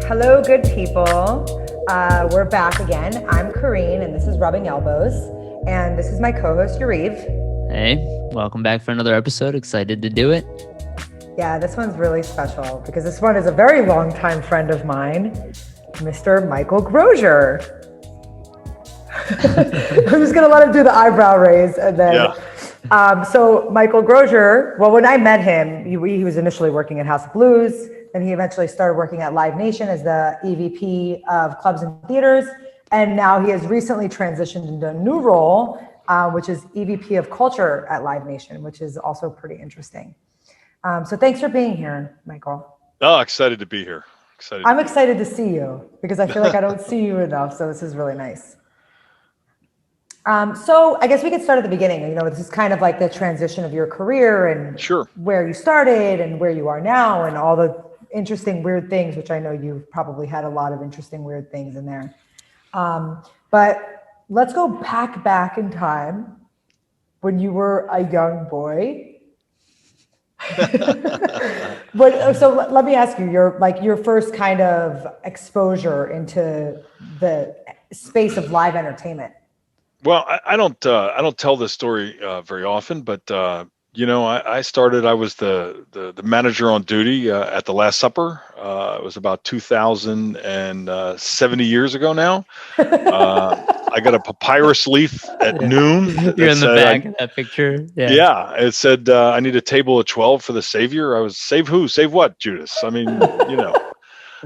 Hello, good people. We're back again. I'm Karin, and this is Rubbing Elbows. And this is my co-host, Yariv. Hey, welcome back for another episode. Excited to do it. Yeah, this one's really special because this one is a very long-time friend of mine, Mr. Michael Grozier. I'm just going to let him do the eyebrow raise. And then, so Michael Grozier, well, when I met him, he was initially working at House of Blues. Then he eventually started working at Live Nation as the EVP of clubs and theaters. And now he has recently transitioned into a new role, which is EVP of culture at Live Nation, which is also pretty interesting. So thanks for being here, Michael. Oh, excited to be here. I'm excited to see you because I feel like I don't see you enough. So this is really nice. So I guess we could start at the beginning. You know, this is kind of like the transition of your career and where you started and where you are now and all the interesting, weird things, which I know you've probably had a lot of interesting, weird things in there. But let's go back in time when you were a young boy. So let me ask you, your first kind of exposure into the space of live entertainment. Well, I don't tell this story very often, but you know, I was the manager on duty at the Last Supper. It was about 2070 years ago now. I got a papyrus leaf at noon. You're in the back of that picture. Yeah, it said I need a table of 12 for the Savior. I was, save who? Save what, Judas? I mean, you know.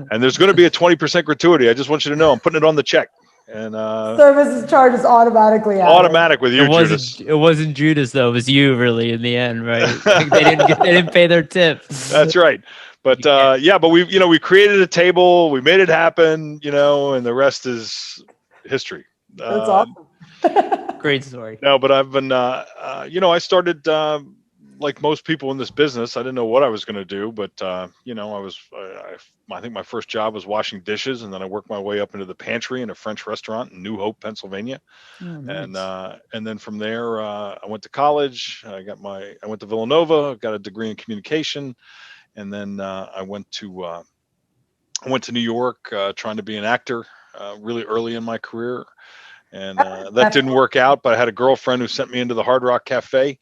And there's going to be a 20% gratuity. I just want you to know I'm putting it on the check. And services charge is automatically added. Automatic with you, Judas. It wasn't Judas though. It was you, really, in the end, right? Like they didn't pay their tip. That's right. But but we created a table, we made it happen, you know, and the rest is history. That's awesome. Great story. No, but I've been, I started like most people in this business. I didn't know what I was going to do, but I think my first job was washing dishes, and then I worked my way up into the pantry in a French restaurant in New Hope, Pennsylvania. Oh, nice. And then from there, I went to college. I went to Villanova, got a degree in communication, and then I went to New York trying to be an actor really early in my career. And that didn't work out, but I had a girlfriend who sent me into the Hard Rock Cafe,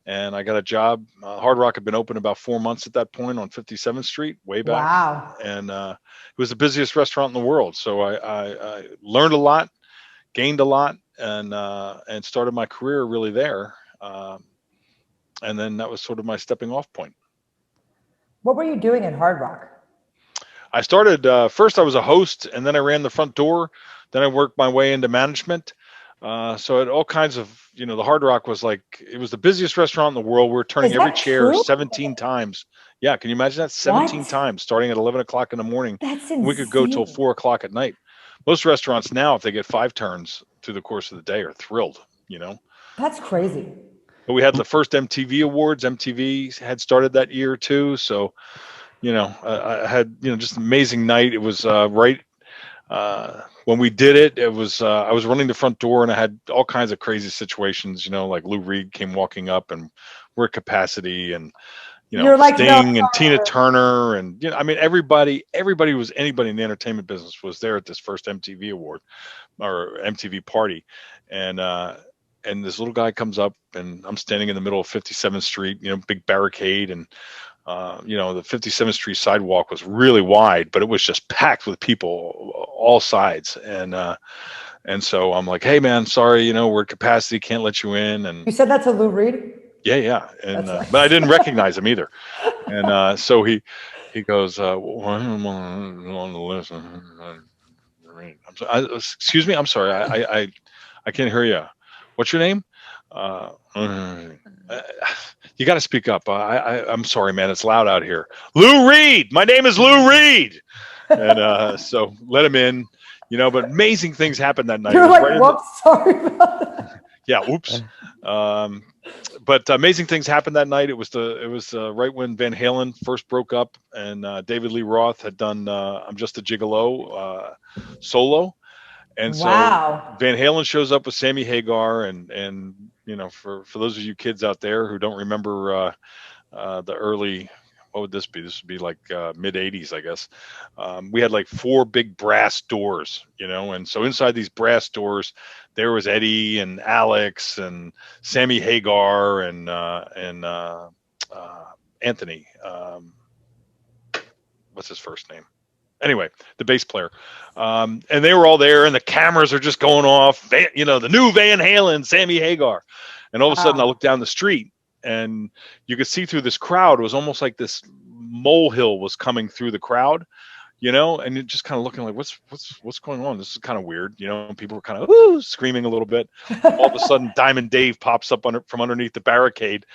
and I got a job. Hard Rock had been open about 4 months at that point on 57th Street, way back. Wow. And it was the busiest restaurant in the world. So I learned a lot, gained a lot, and started my career really there. And then that was sort of my stepping off point. What were you doing at Hard Rock? I started, first I was a host, and then I ran the front door. Then I worked my way into management. So at all kinds of, the Hard Rock was like, it was the busiest restaurant in the world. We were turning every chair 17 times. Yeah. Can you imagine that? 17 times, starting at 11 o'clock in the morning. That's insane. We could go till 4 o'clock at night. Most restaurants now, if they get 5 turns through the course of the day, are thrilled, That's crazy. But we had the first MTV Awards. MTV had started that year too. So, I had, just an amazing night. It was when we did it, it was I was running the front door, and I had all kinds of crazy situations, like Lou Reed came walking up, and we're at capacity, and Sting and Tina Turner, and everybody was, anybody in the entertainment business was there at this first MTV Award or MTV party, and this little guy comes up, and I'm standing in the middle of 57th Street, big barricade, and the 57th Street sidewalk was really wide, but it was just packed with people, all sides. And so I'm like, hey man, sorry, we're at capacity, can't let you in. And you said that to Lou Reed? Yeah. And, but I didn't recognize him either. And so he goes, I'm on the list. Excuse me. I'm sorry. I can't hear you. What's your name? You got to speak up. I'm sorry, man. It's loud out here. Lou Reed. My name is Lou Reed. And so let him in, but amazing things happened that night. You're like, whoops, sorry about that. Yeah, whoops. But amazing things happened that night. It was right when Van Halen first broke up, and David Lee Roth had done I'm Just a Gigolo solo. And so Van Halen shows up with Sammy Hagar, and for those of you kids out there who don't remember the early what would this be? This would be like mid 80s, I guess. We had like 4 big brass doors, you know, and so inside these brass doors, there was Eddie and Alex and Sammy Hagar and Anthony. What's his first name? Anyway, the bass player. And they were all there, and the cameras are just going off. You know, the new Van Halen, Sammy Hagar. And all of a sudden, I look down the street, and you could see through this crowd. It was almost like this molehill was coming through the crowd, you know, and it just kind of looking like, what's going on? This is kind of weird, you know. And people were kind of screaming a little bit. All of a sudden, Diamond Dave pops up from underneath the barricade,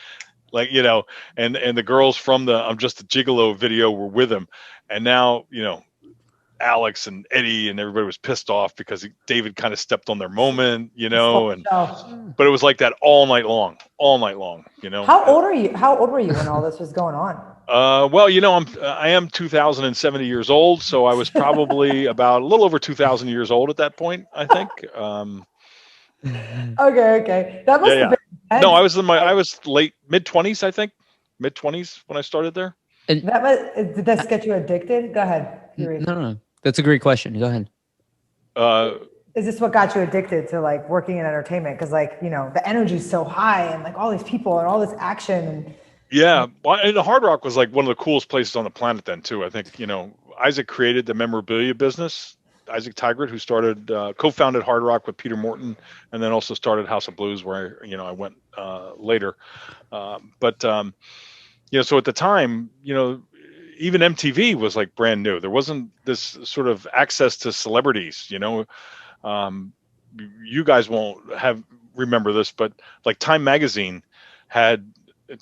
like, you know, and the girls from the I'm Just a Gigolo video were with him, and now, you know, Alex and Eddie and everybody was pissed off because David kind of stepped on their moment, you know, but it was like that all night long, you know. How old were you when all this was going on? Well, you know, I am 2,070 years old, so I was probably about a little over 2,000 years old at that point, I think. Okay. That must have been. No, I was late mid-20s, I think, mid-20s when I started there. Did that get you addicted? Go ahead. No. That's a great question. Go ahead. Is this what got you addicted to like working in entertainment? Because like, you know, the energy's so high and like all these people and all this action. Yeah, well, and the Hard Rock was like one of the coolest places on the planet then too. I think, you know, Isaac created the memorabilia business. Isaac Tigert, who started, co-founded Hard Rock with Peter Morton, and then also started House of Blues, where, you know, I went later. But you know, so at the time, you know, even MTV was like brand new. There wasn't this sort of access to celebrities, you know. You guys won't remember this, but like Time Magazine had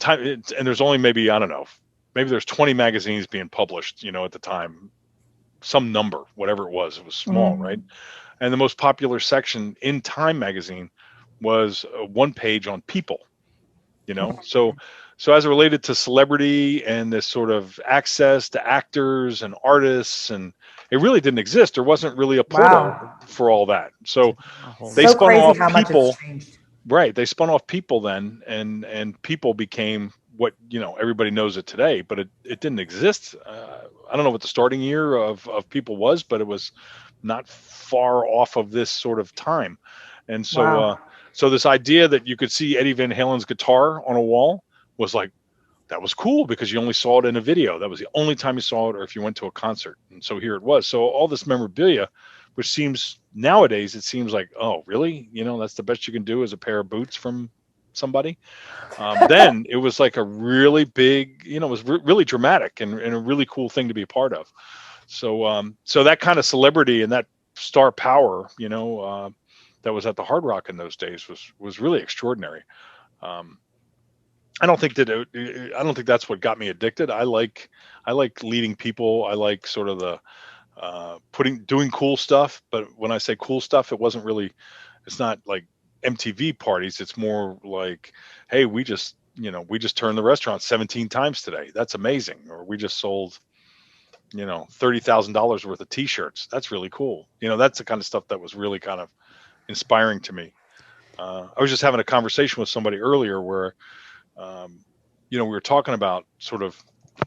time, and there's only maybe, I don't know, maybe there's 20 magazines being published, you know, at the time, some number, whatever it was small, right? And the most popular section in Time Magazine was one page on people, you know. So as it related to celebrity and this sort of access to actors and artists, and it really didn't exist. There wasn't really a portal for all that. So they spun off people, right? They spun off people then, and people became what, you know, everybody knows it today, but it didn't exist. I don't know what the starting year of people was, but it was not far off of this sort of time. And so, so this idea that you could see Eddie Van Halen's guitar on a wall was like, that was cool because you only saw it in a video. That was the only time you saw it, or if you went to a concert. And so here it was. So all this memorabilia, which seems nowadays, it seems like, oh, really? You know, that's the best you can do is a pair of boots from somebody. Then it was like a really big, you know, it was really dramatic and a really cool thing to be a part of. So, so that kind of celebrity and that star power, you know, that was at the Hard Rock in those days was really extraordinary. I don't think that's what got me addicted. I like leading people. I like sort of the doing cool stuff. But when I say cool stuff, it's not like MTV parties. It's more like, hey, we just turned the restaurant 17 times today. That's amazing. Or we just sold, you know, $30,000 worth of T-shirts. That's really cool. You know, that's the kind of stuff that was really kind of inspiring to me. I was just having a conversation with somebody earlier where, you know, we were talking about sort of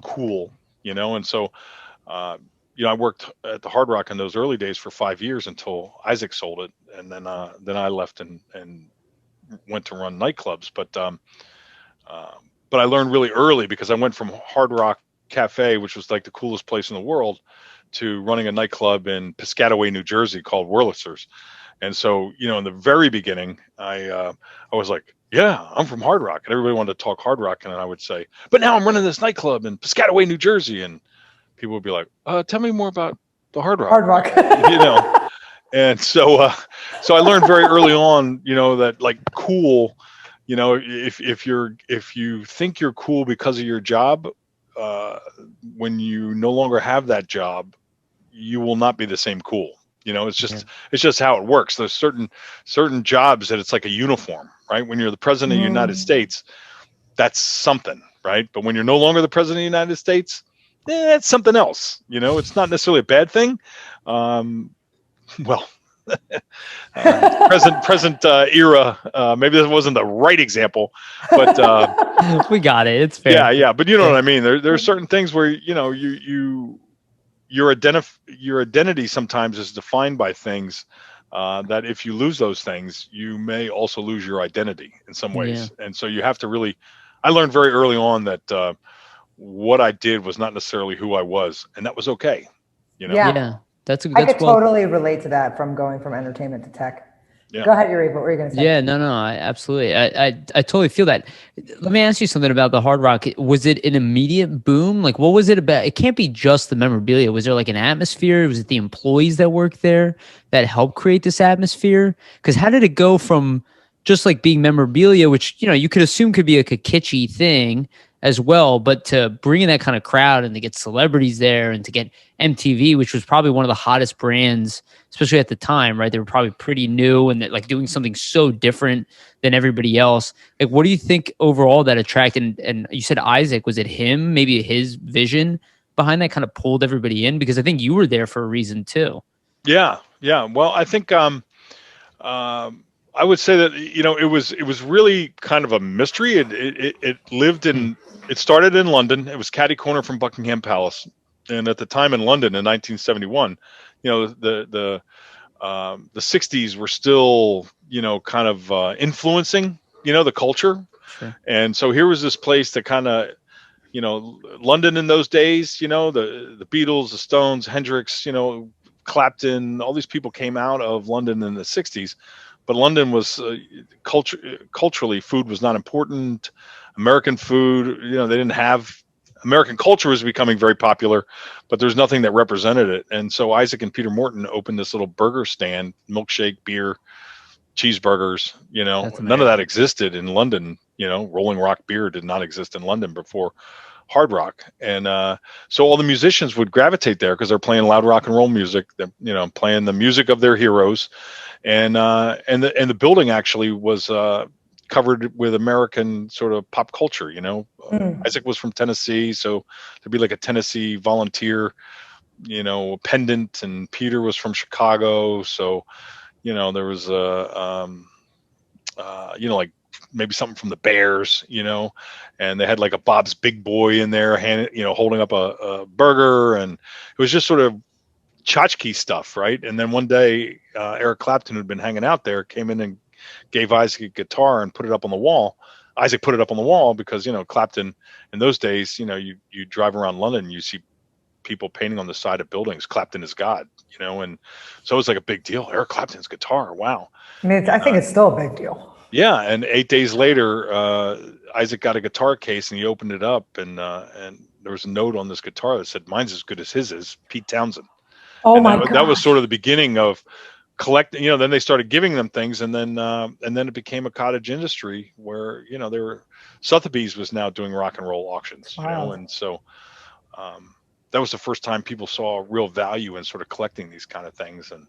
cool, you know, and so, you know, I worked at the Hard Rock in those early days for 5 years until Isaac sold it, and then I left and went to run nightclubs. But I learned really early because I went from Hard Rock Cafe, which was like the coolest place in the world, to running a nightclub in Piscataway, New Jersey called Wurlitzer's. And so, you know, in the very beginning, I was like, yeah, I'm from Hard Rock, and everybody wanted to talk Hard Rock, and I would say, but now I'm running this nightclub in Piscataway, New Jersey, and people would be like, tell me more about the Hard Rock. Hard Rock. You know, and so I learned very early on, you know, that like cool, you know, if you think you're cool because of your job, when you no longer have that job, you will not be the same cool. You know, it's just how it works. There's certain jobs that it's like a uniform, right? When you're the president of the United States, that's something, right? But when you're no longer the president of the United States, it's something else. You know, it's not necessarily a bad thing. Well, present era. Maybe that wasn't the right example, but We got it. It's fair. yeah. But you know what I mean. There are certain things where your identity sometimes is defined by things that if you lose those things, you may also lose your identity in some ways. And so you have to really. I learned very early on that what I did was not necessarily who I was, and that was okay. Yeah. That's I could totally relate to that from going from entertainment to tech. Yeah. Go ahead, Yariv. What were you going to say? Yeah, no, absolutely. I totally feel that. Let me ask you something about the Hard Rock. Was it an immediate boom? Like, what was it about? It can't be just the memorabilia. Was there like an atmosphere? Was it the employees that worked there that helped create this atmosphere? Because how did it go from just like being memorabilia, which, you could assume could be like a kitschy thing as well, but to bring in that kind of crowd and to get celebrities there and to get MTV, which was probably one of the hottest brands, especially at the time, right? They were probably pretty new and like doing something so different than everybody else. Like, what do you think overall that attracted? And you said Isaac, was it him? Maybe his vision behind that kind of pulled everybody in, because I think you were there for a reason too. Yeah. Well, I think I would say that it was really kind of a mystery. It lived in. It started in London. It was catty corner from Buckingham Palace, and at the time in London in 1971, the 60s were still kind of influencing the culture. Sure. And so here was this place that kind of London in those days. The Beatles, the Stones, Hendrix, Clapton, all these people came out of London in the 60s. But London was culturally, food was not important. American food, they didn't have. American culture was becoming very popular, but there's nothing that represented it. And so Isaac and Peter Morton opened this little burger stand, milkshake, beer, cheeseburgers. None of that existed in London. Rolling Rock beer did not exist in London before Hard Rock. And so all the musicians would gravitate there because they're playing loud rock and roll music. They're playing the music of their heroes. And the building actually was covered with American sort of pop culture. Isaac was from Tennessee, so there'd be like a Tennessee Volunteer, pendant, and Peter was from Chicago, so there was like maybe something from the Bears, and they had like a Bob's Big Boy in there, holding up a burger, and it was just sort of tchotchke stuff, right? And then one day, Eric Clapton, who'd been hanging out there, came in and gave Isaac a guitar and put it up on the wall. Isaac put it up on the wall because Clapton in those days, you drive around London, and you see people painting on the side of buildings, Clapton is God, and so it was like a big deal. Eric Clapton's guitar, wow. I mean, I think it's still a big deal. Yeah, and 8 days later, Isaac got a guitar case and he opened it up, and there was a note on this guitar that said, "Mine's as good as his is, Pete Townsend." Oh my God. That was sort of the beginning of collecting. Then they started giving them things, and then it became a cottage industry where there were Sotheby's was now doing rock and roll auctions. Wow. And so that was the first time people saw real value in sort of collecting these kind of things, and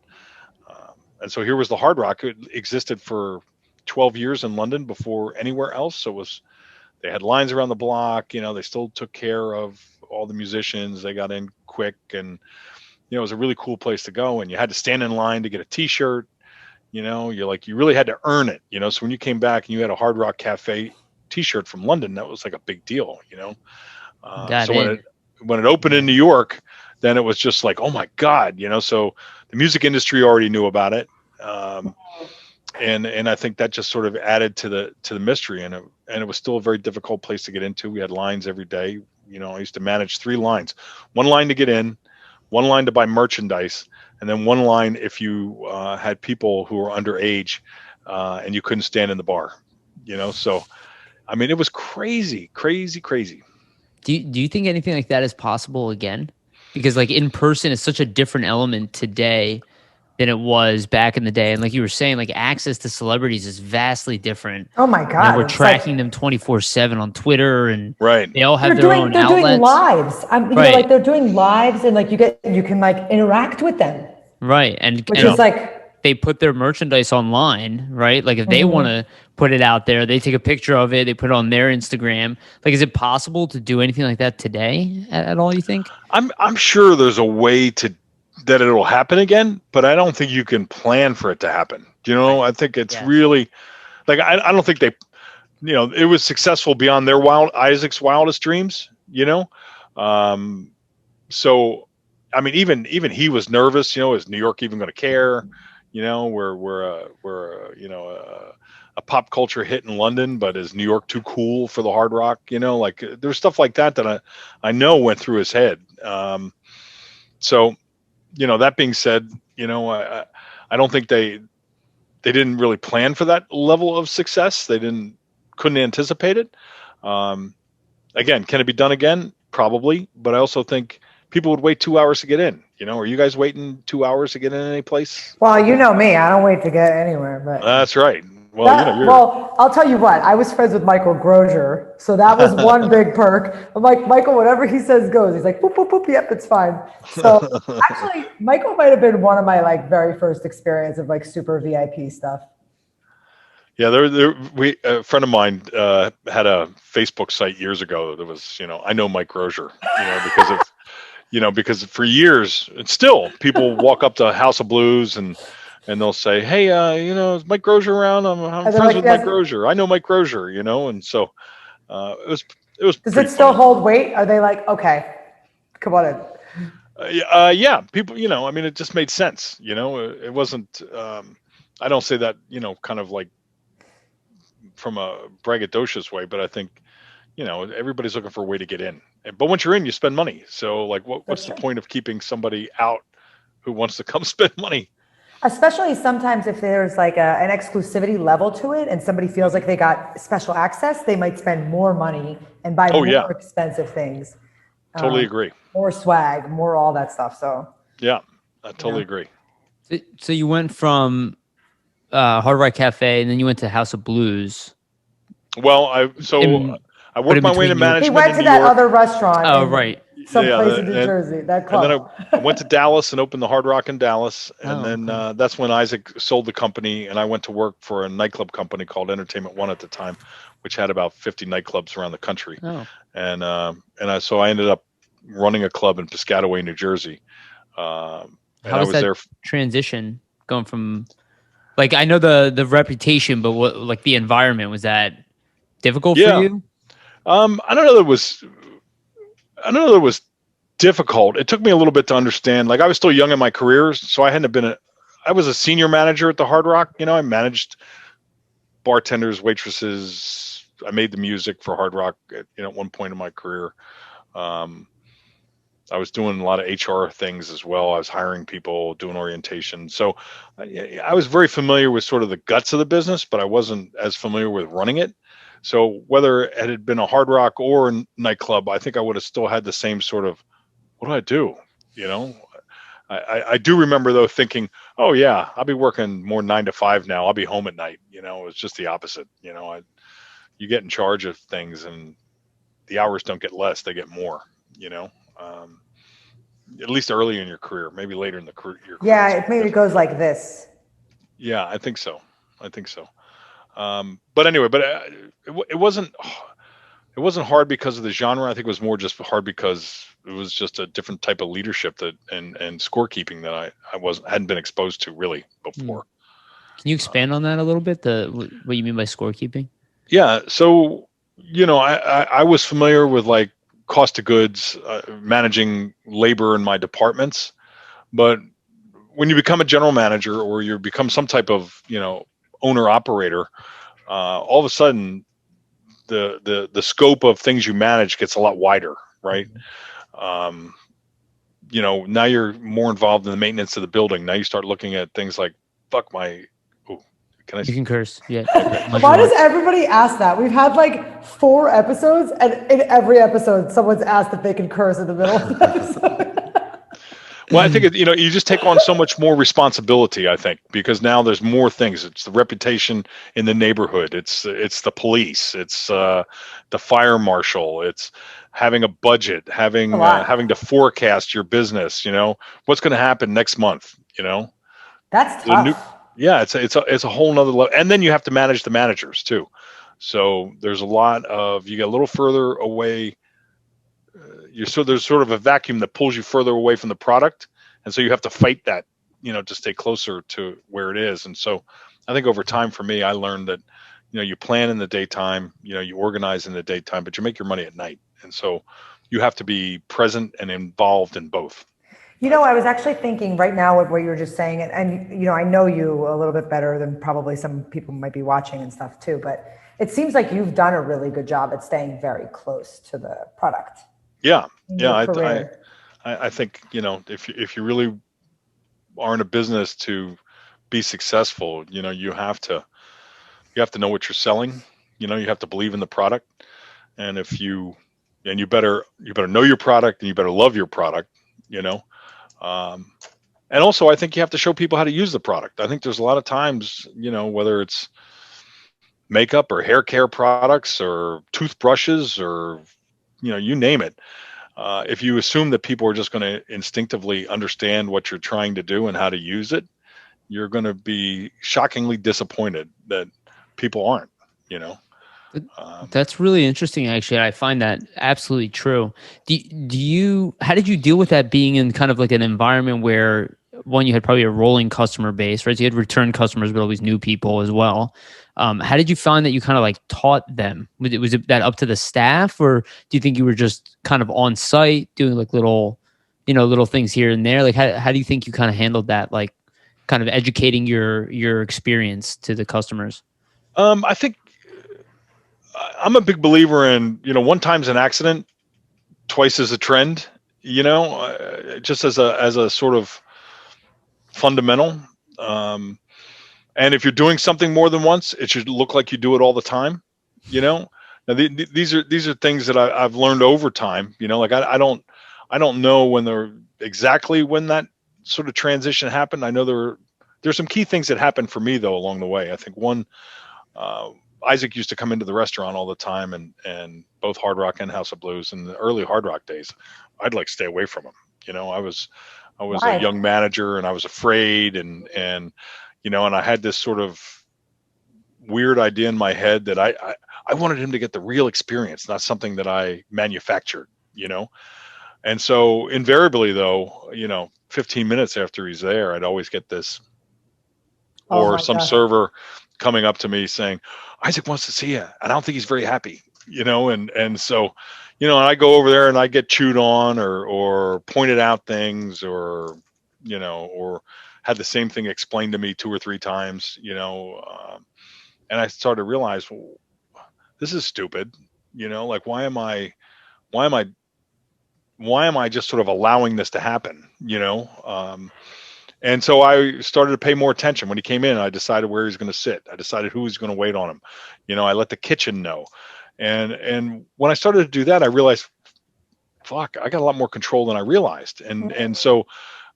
so here was the Hard Rock. It existed for 12 years in London before anywhere else. So they had lines around the block. They still took care of all the musicians. They got in quick, and it was a really cool place to go, and you had to stand in line to get a T-shirt. You really had to earn it. So when you came back and you had a Hard Rock Cafe T-shirt from London, that was like a big deal. So when it opened in New York, then it was just like, oh my God, So the music industry already knew about it, and I think that just sort of added to the mystery, and it was still a very difficult place to get into. We had lines every day. I used to manage 3 lines: one line to get in, one line to buy merchandise, and then one line if you had people who were underage and you couldn't stand in the bar. So I mean, it was crazy. Do you think anything like that is possible again? Because like in person is such a different element today than it was back in the day. And like you were saying, like access to celebrities is vastly different. Oh my God. Now we're tracking them 24/7 on Twitter, and right. They all have their own outlets. They're doing lives. Like they're doing lives, and like you can like interact with them. Right. Which is like, they put their merchandise online, right? Like if they want to put it out there, they take a picture of it, they put it on their Instagram. Like, is it possible to do anything like that today at all, you think? I'm sure there's a way to that it'll happen again, but I don't think you can plan for it to happen. You know, I think it's really like, I don't think they, you know, it was successful beyond their Isaac's wildest dreams, you know? So, I mean, even he was nervous, you know, is New York even going to care? You know, we're you know, a pop culture hit in London, but is New York too cool for the Hard Rock? You know, like there's stuff like that that I know went through his head. So, you know, that being said, you know, I don't think they didn't really plan for that level of success. They couldn't anticipate it. Again, can it be done again? Probably, but I also think people would wait 2 hours to get in. You know, are you guys waiting 2 hours to get in any place? Well, you know me, I don't wait to get anywhere, but that's right. Well, well, I'll tell you what, I was friends with Michael Grozier, so that was one big perk. I'm like, Michael, whatever he says goes. He's like, boop, boop, boop, yep, it's fine. So actually, Michael might have been one of my like very first experience of like super VIP stuff. Yeah, a friend of mine had a Facebook site years ago that was, you know, I know Mike Grozier, you know, because of, you know, because for years, and still people walk up to House of Blues and they'll say, hey, you know, is Mike Grozier around? I'm friends like, with Mike Grozier. I know Mike Grozier, you know, and so it was. Does it still hold weight? Are they like, okay, come on in? Yeah, people, you know, I mean, it just made sense, you know, it wasn't. I don't say that, you know, kind of like from a braggadocious way, but I think, you know, everybody's looking for a way to get in. But once you're in, you spend money. So like, what's the point of keeping somebody out who wants to come spend money? Especially sometimes if there's like an exclusivity level to it and somebody feels like they got special access, they might spend more money and buy more expensive things. Totally agree. More swag, more all that stuff. So yeah, I totally agree. So you went from Hard Rock Cafe and then you went to House of Blues. Well, I worked my way to management. He went to that other restaurant. Oh, right. Someplace in New Jersey, that club. And then I went to Dallas and opened the Hard Rock in Dallas. And then that's when Isaac sold the company and I went to work for a nightclub company called Entertainment One at the time, which had about 50 nightclubs around the country. Oh. So I ended up running a club in Piscataway, New Jersey. How was that transition going from, like, I know the reputation, but what, like the environment, was that difficult for you? I don't know that it was difficult. It took me a little bit to understand. Like I was still young in my career, so I was a senior manager at the Hard Rock. You know, I managed bartenders, waitresses. I made the music for Hard Rock at one point in my career. I was doing a lot of HR things as well. I was hiring people, doing orientation. So I was very familiar with sort of the guts of the business, but I wasn't as familiar with running it. So whether it had been a Hard Rock or a nightclub, I think I would have still had the same sort of, what do I do? You know, I do remember though thinking, oh yeah, I'll be working more 9 to 5 now. I'll be home at night. You know, it's just the opposite. You know, you get in charge of things and the hours don't get less, they get more, you know, at least early in your career, maybe later in your career. Yeah, it maybe goes like this. Yeah, I think so. But anyway, it wasn't hard because of the genre. I think it was more just hard because it was just a different type of leadership and scorekeeping that I hadn't been exposed to really before. Can you expand on that a little bit? What you mean by scorekeeping? Yeah. So, you know, I was familiar with like cost of goods, managing labor in my departments, but when you become a general manager or you become some type of, you know, owner operator, all of a sudden the scope of things you manage gets a lot wider, right? You know, now you're more involved in the maintenance of the building. Now you start looking at things like, you can curse. Yeah. Why does everybody ask that? We've had like 4 episodes, and in every episode, someone's asked if they can curse in the middle of the episode. Well, I think, you know, you just take on so much more responsibility, I think, because now there's more things. It's the reputation in the neighborhood. It's the police. It's the fire marshal. It's having a budget, having to forecast your business, you know, what's going to happen next month, you know. That's tough. It's a whole nother level. And then you have to manage the managers too. So there's you get a little further away. There's sort of a vacuum that pulls you further away from the product And so you have to fight that, to stay closer to where it is. And so I think over time for me, I learned that, you plan in the daytime, you organize in the daytime, but you make your money at night. And so you have to be present and involved in both. I was actually thinking right now what you were just saying, and I know you a little bit better than probably some people might be watching and stuff too, but it seems like you've done a really good job at staying very close to the product. Yeah. I think, if you really are in a business to be successful, you have to know what you're selling. You have to believe in the product. And you better know your product, and you better love your product, and also I think you have to show people how to use the product. I think there's a lot of times, whether it's makeup or hair care products or toothbrushes or, you name it. If you assume that people are just going to instinctively understand what you're trying to do and how to use it, you're going to be shockingly disappointed that people aren't, That's really interesting, actually. I find that absolutely true. How did you deal with that being in kind of like an environment where, one, you had probably a rolling customer base, right? So you had return customers, but always new people as well. How did you find that you kind of like taught them? Was it that up to the staff, or do you think you were just kind of on site doing like little things here and there? Like, how do you think you kind of handled that, like kind of educating your experience to the customers? I think I'm a big believer in, one time's an accident, twice is a trend, just as a sort of fundamental. And if you're doing something more than once, it should look like you do it all the time. Now these are things that I've learned over time. Like I don't know exactly when that sort of transition happened. I know there's some key things that happened for me though along the way. I think one, Isaac used to come into the restaurant all the time, and both Hard Rock and House of Blues in the early Hard Rock days, I'd like stay away from him. I was Why? a young manager, and I was afraid, and and I had this sort of weird idea in my head that I wanted him to get the real experience, not something that I manufactured. And so invariably though, 15 minutes after he's there, I'd always get this, or some server coming up to me saying, Isaac wants to see you, and I don't think he's very happy, and so, and I go over there and I get chewed on or pointed out things, or, or had the same thing explained to me 2 or 3 times, and I started to realize, well, this is stupid, like why am I just sort of allowing this to happen, and so I started to pay more attention. When he came in, I decided where he's going to sit. I decided who was going to wait on him. I let the kitchen know. And when I started to do that, I realized, fuck, I got a lot more control than I realized. And so,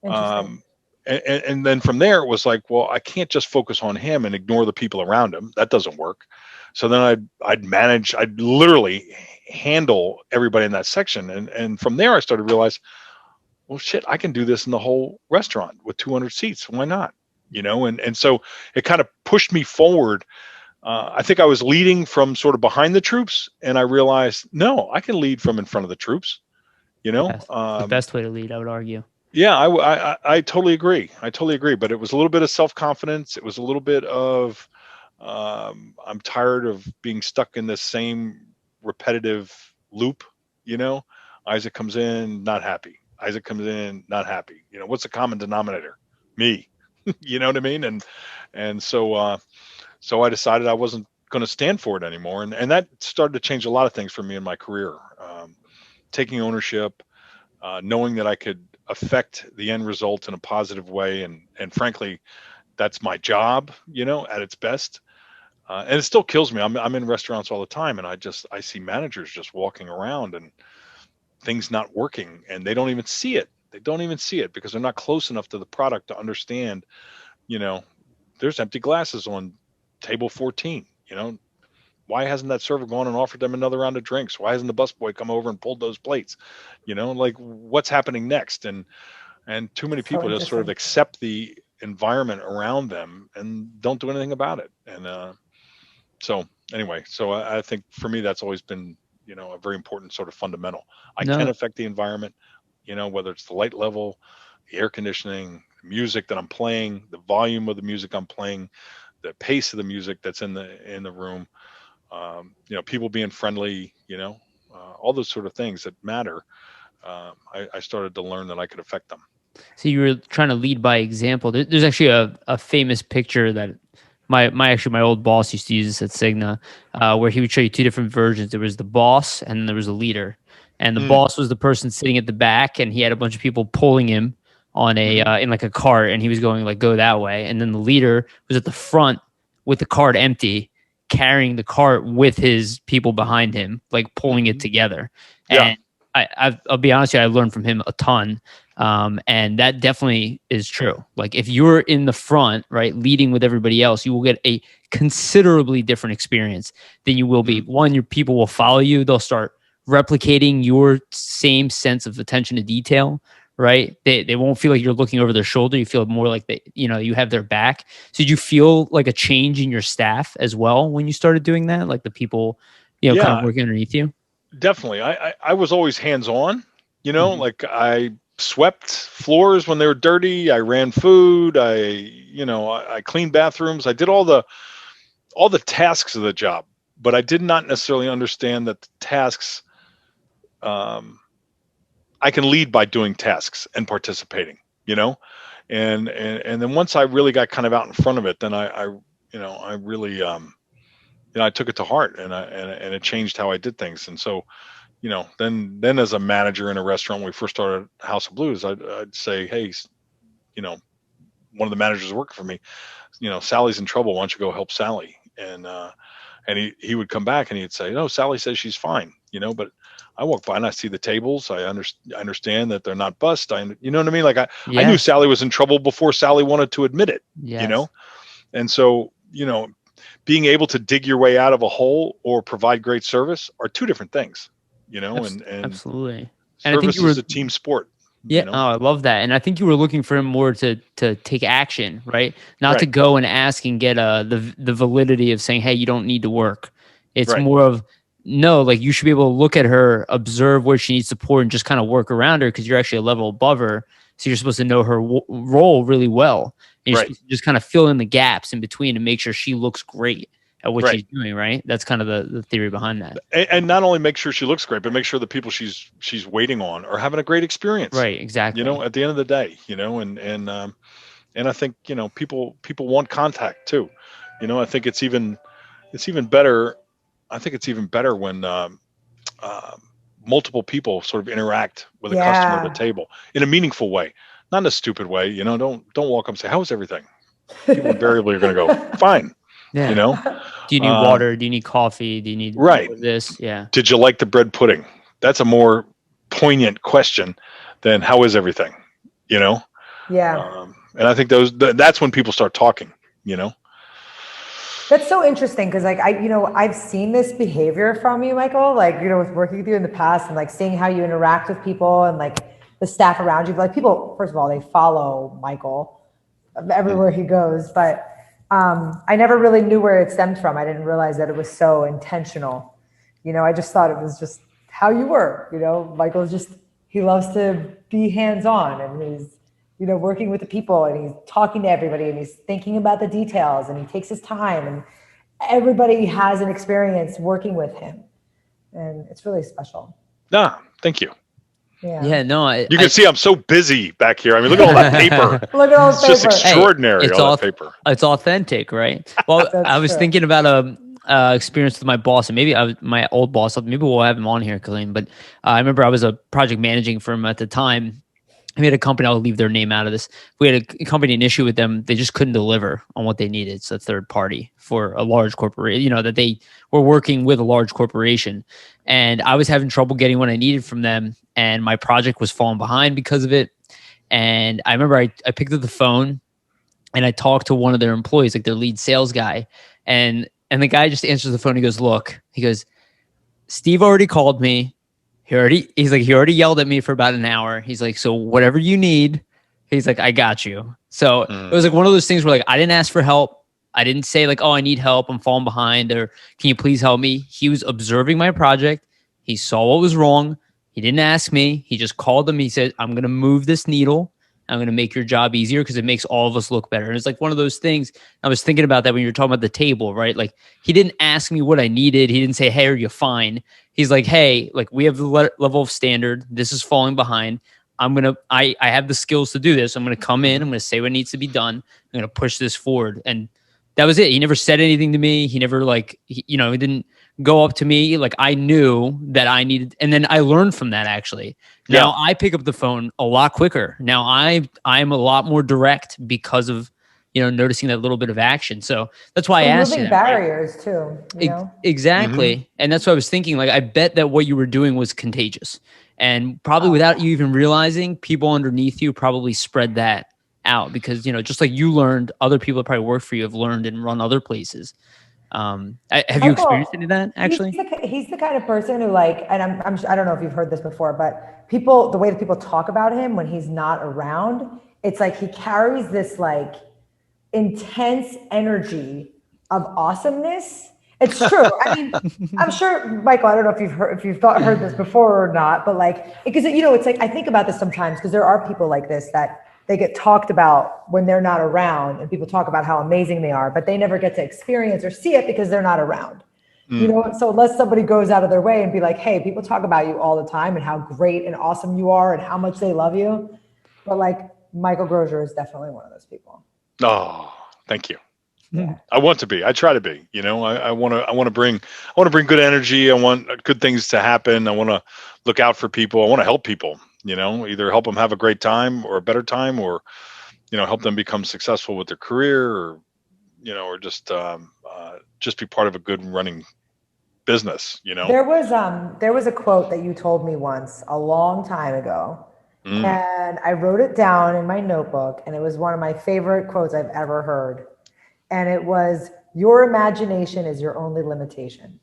and then from there, it was like, well, I can't just focus on him and ignore the people around him. That doesn't work. So then I'd literally handle everybody in that section. And from there, I started to realize, well, shit, I can do this in the whole restaurant with 200 seats. Why not? And so it kind of pushed me forward. I think I was leading from sort of behind the troops, and I realized, no, I can lead from in front of the troops. The best way to lead, I would argue. Yeah, I totally agree. But it was a little bit of self-confidence. It was a little bit of, I'm tired of being stuck in this same repetitive loop. Isaac comes in, not happy. Isaac comes in, not happy. What's the common denominator? Me. You know what I mean? And so I decided I wasn't going to stand for it anymore. And that started to change a lot of things for me in my career. Taking ownership, knowing that I could affect the end result in a positive way. And frankly, that's my job, at its best. And it still kills me. I'm in restaurants all the time, and I see managers just walking around and things not working, and they don't even see it. Because they're not close enough to the product to understand, there's empty glasses on table 14. Why hasn't that server gone and offered them another round of drinks? Why hasn't the busboy come over and pulled those plates? Like what's happening next? And too many people just sort of accept the environment around them and don't do anything about it. And so anyway, I think for me, that's always been, a very important sort of fundamental. I can affect the environment, whether it's the light level, the air conditioning, the music that I'm playing, the volume of the music I'm playing, the pace of the music that's in the room, people being friendly, all those sort of things that matter. I started to learn that I could affect them. So you were trying to lead by example. There's actually a famous picture that my old boss used to use this at Cigna, where he would show you two different versions. There was the boss and there was a leader. And the boss was the person sitting at the back, and he had a bunch of people pulling him on in like a cart, and he was going like, go that way. And then the leader was at the front with the cart empty, carrying the cart with his people behind him, like pulling it together. Yeah. And I'll be honest with you, I learned from him a ton. And that definitely is true. Like if you're in the front, right, leading with everybody else, you will get a considerably different experience than you will be. One, your people will follow you. They'll start replicating your same sense of attention to detail, right? They won't feel like you're looking over their shoulder. You feel more like you have their back. So did you feel like a change in your staff as well when you started doing that? Like the people, kind of working underneath you? Definitely. I was always hands-on, like I swept floors when they were dirty. I ran food. I cleaned bathrooms. I did all the tasks of the job, but I did not necessarily understand that the tasks, I can lead by doing tasks and participating, and then once I really got kind of out in front of it, then I really, I took it to heart, and it changed how I did things. And so, then as a manager in a restaurant, when we first started House of Blues, I'd say, hey, one of the managers working for me, Sally's in trouble. Why don't you go help Sally? And he would come back and he'd say, no, Sally says she's fine, but I walk by and I see the tables. I understand that they're not bust. You know what I mean? Like I knew Sally was in trouble before Sally wanted to admit it, And so, being able to dig your way out of a hole or provide great service are two different things, and absolutely. And service is a team sport. Yeah. Oh, I love that. And I think you were looking for him more to take action, right? Not to go and ask and get the validity of saying, hey, you don't need to work. It's more of, no, like you should be able to look at her, observe where she needs support, and just kind of work around her because you're actually a level above her. So you're supposed to know her role really well. And you're supposed to just kind of fill in the gaps in between and make sure she looks great at what she's doing, right? That's kind of the theory behind that. And not only make sure she looks great, but make sure the people she's waiting on are having a great experience. Right, exactly. At the end of the day, and I think, people want contact too. I think it's even better. I think it's even better when multiple people sort of interact with a customer at the table in a meaningful way, not in a stupid way. Don't walk up and say, "How's everything?" People invariably are going to go, "Fine." Yeah. Do you need water? Do you need coffee? Do you need this? Yeah. Did you like the bread pudding? That's a more poignant question than how is everything? Yeah. And I think that's when people start talking. That's so interesting because I've seen this behavior from you, Michael, with working with you in the past and seeing how you interact with people and the staff around you. Like people, first of all, they follow Michael everywhere he goes, but I never really knew where it stemmed from. I didn't realize that it was so intentional. I just thought it was just how you were, Michael's he loves to be hands-on, and he's, working with the people, and he's talking to everybody, and he's thinking about the details, and he takes his time, and everybody has an experience working with him. And it's really special. Thank you. Yeah, no, you can see I'm so busy back here. I mean, look at all that paper. Look at all the paper. It's just extraordinary. Hey, all that paper. It's authentic, right? Well, I was thinking about experience with my boss, and maybe my old boss. Maybe we'll have him on here, Karin. But I remember I was a project managing for him at the time. We had a company, I'll leave their name out of this. We had a company, an issue with them. They just couldn't deliver on what they needed. It's a third party for a large corporation, that they were working with a large corporation. And I was having trouble getting what I needed from them. And my project was falling behind because of it. And I remember I picked up the phone and I talked to one of their employees, like their lead sales guy. And the guy just answers the phone. He goes, Steve already called me. He already yelled at me for about an hour. He's like, so whatever you need, he's like, I got you. So it was one of those things where I didn't ask for help. I didn't say oh, I need help, I'm falling behind, or can you please help me? He was observing my project. He saw what was wrong. He didn't ask me. He just called them. He said, I'm going to move this needle. I'm going to make your job easier because it makes all of us look better. And it's like one of those things. I was thinking about that when you were talking about the table, right? Like he didn't ask me what I needed. He didn't say, hey, are you fine? He's like, hey, like we have the level of standard. This is falling behind. I have the skills to do this. I'm going to come in. I'm going to say what needs to be done. I'm going to push this forward. And that was it. He never said anything to me. He never he didn't go up to me. Like I knew that I needed, and then I learned from that actually. Now I pick up the phone a lot quicker. Now I'm a lot more direct because of, noticing that little bit of action. So that's why I asked you moving that, barriers too, Exactly. And that's what I was thinking. Like, I bet that what you were doing was contagious, and probably without you even realizing, people underneath you probably spread that out because, just like you learned, other people that probably work for you have learned and run other places. Have you experienced any of that actually? He's the kind of person who and I don't know if you've heard this before, but the way that people talk about him when he's not around, it's like he carries this intense energy of awesomeness. It's true. I mean, I'm sure, Michael, I don't know if you've heard this before or not, but because it's like I think about this sometimes because there are people like this that they get talked about when they're not around, and people talk about how amazing they are, but they never get to experience or see it because they're not around. So unless somebody goes out of their way and be like, hey, people talk about you all the time and how great and awesome you are and how much they love you. But Michael Grozier is definitely one of those people. Oh, thank you. Yeah. I want to be. I try to be. I want to bring good energy. I want good things to happen. I want to look out for people. I want to help people. Either help them have a great time or a better time, or help them become successful with their career, or or just be part of a good running business. There was a quote that you told me once a long time ago. And I wrote it down in my notebook, and it was one of my favorite quotes I've ever heard. And it was, your imagination is your only limitation.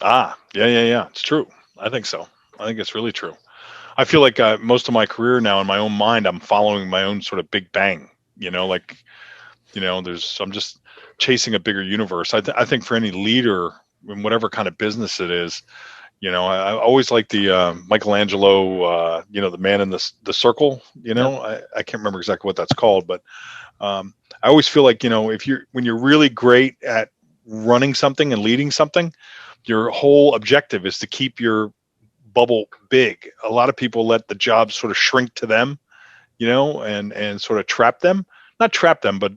Yeah. It's true. I think so. I think it's really true. I feel like most of my career now in my own mind, I'm following my own sort of big bang, I'm just chasing a bigger universe. I think for any leader in whatever kind of business it is, I always like the Michelangelo, the man in the circle, I can't remember exactly what that's called, but I always feel like, when you're really great at running something and leading something, your whole objective is to keep your bubble big. A lot of people let the job sort of shrink to them, and sort of not trap them, but,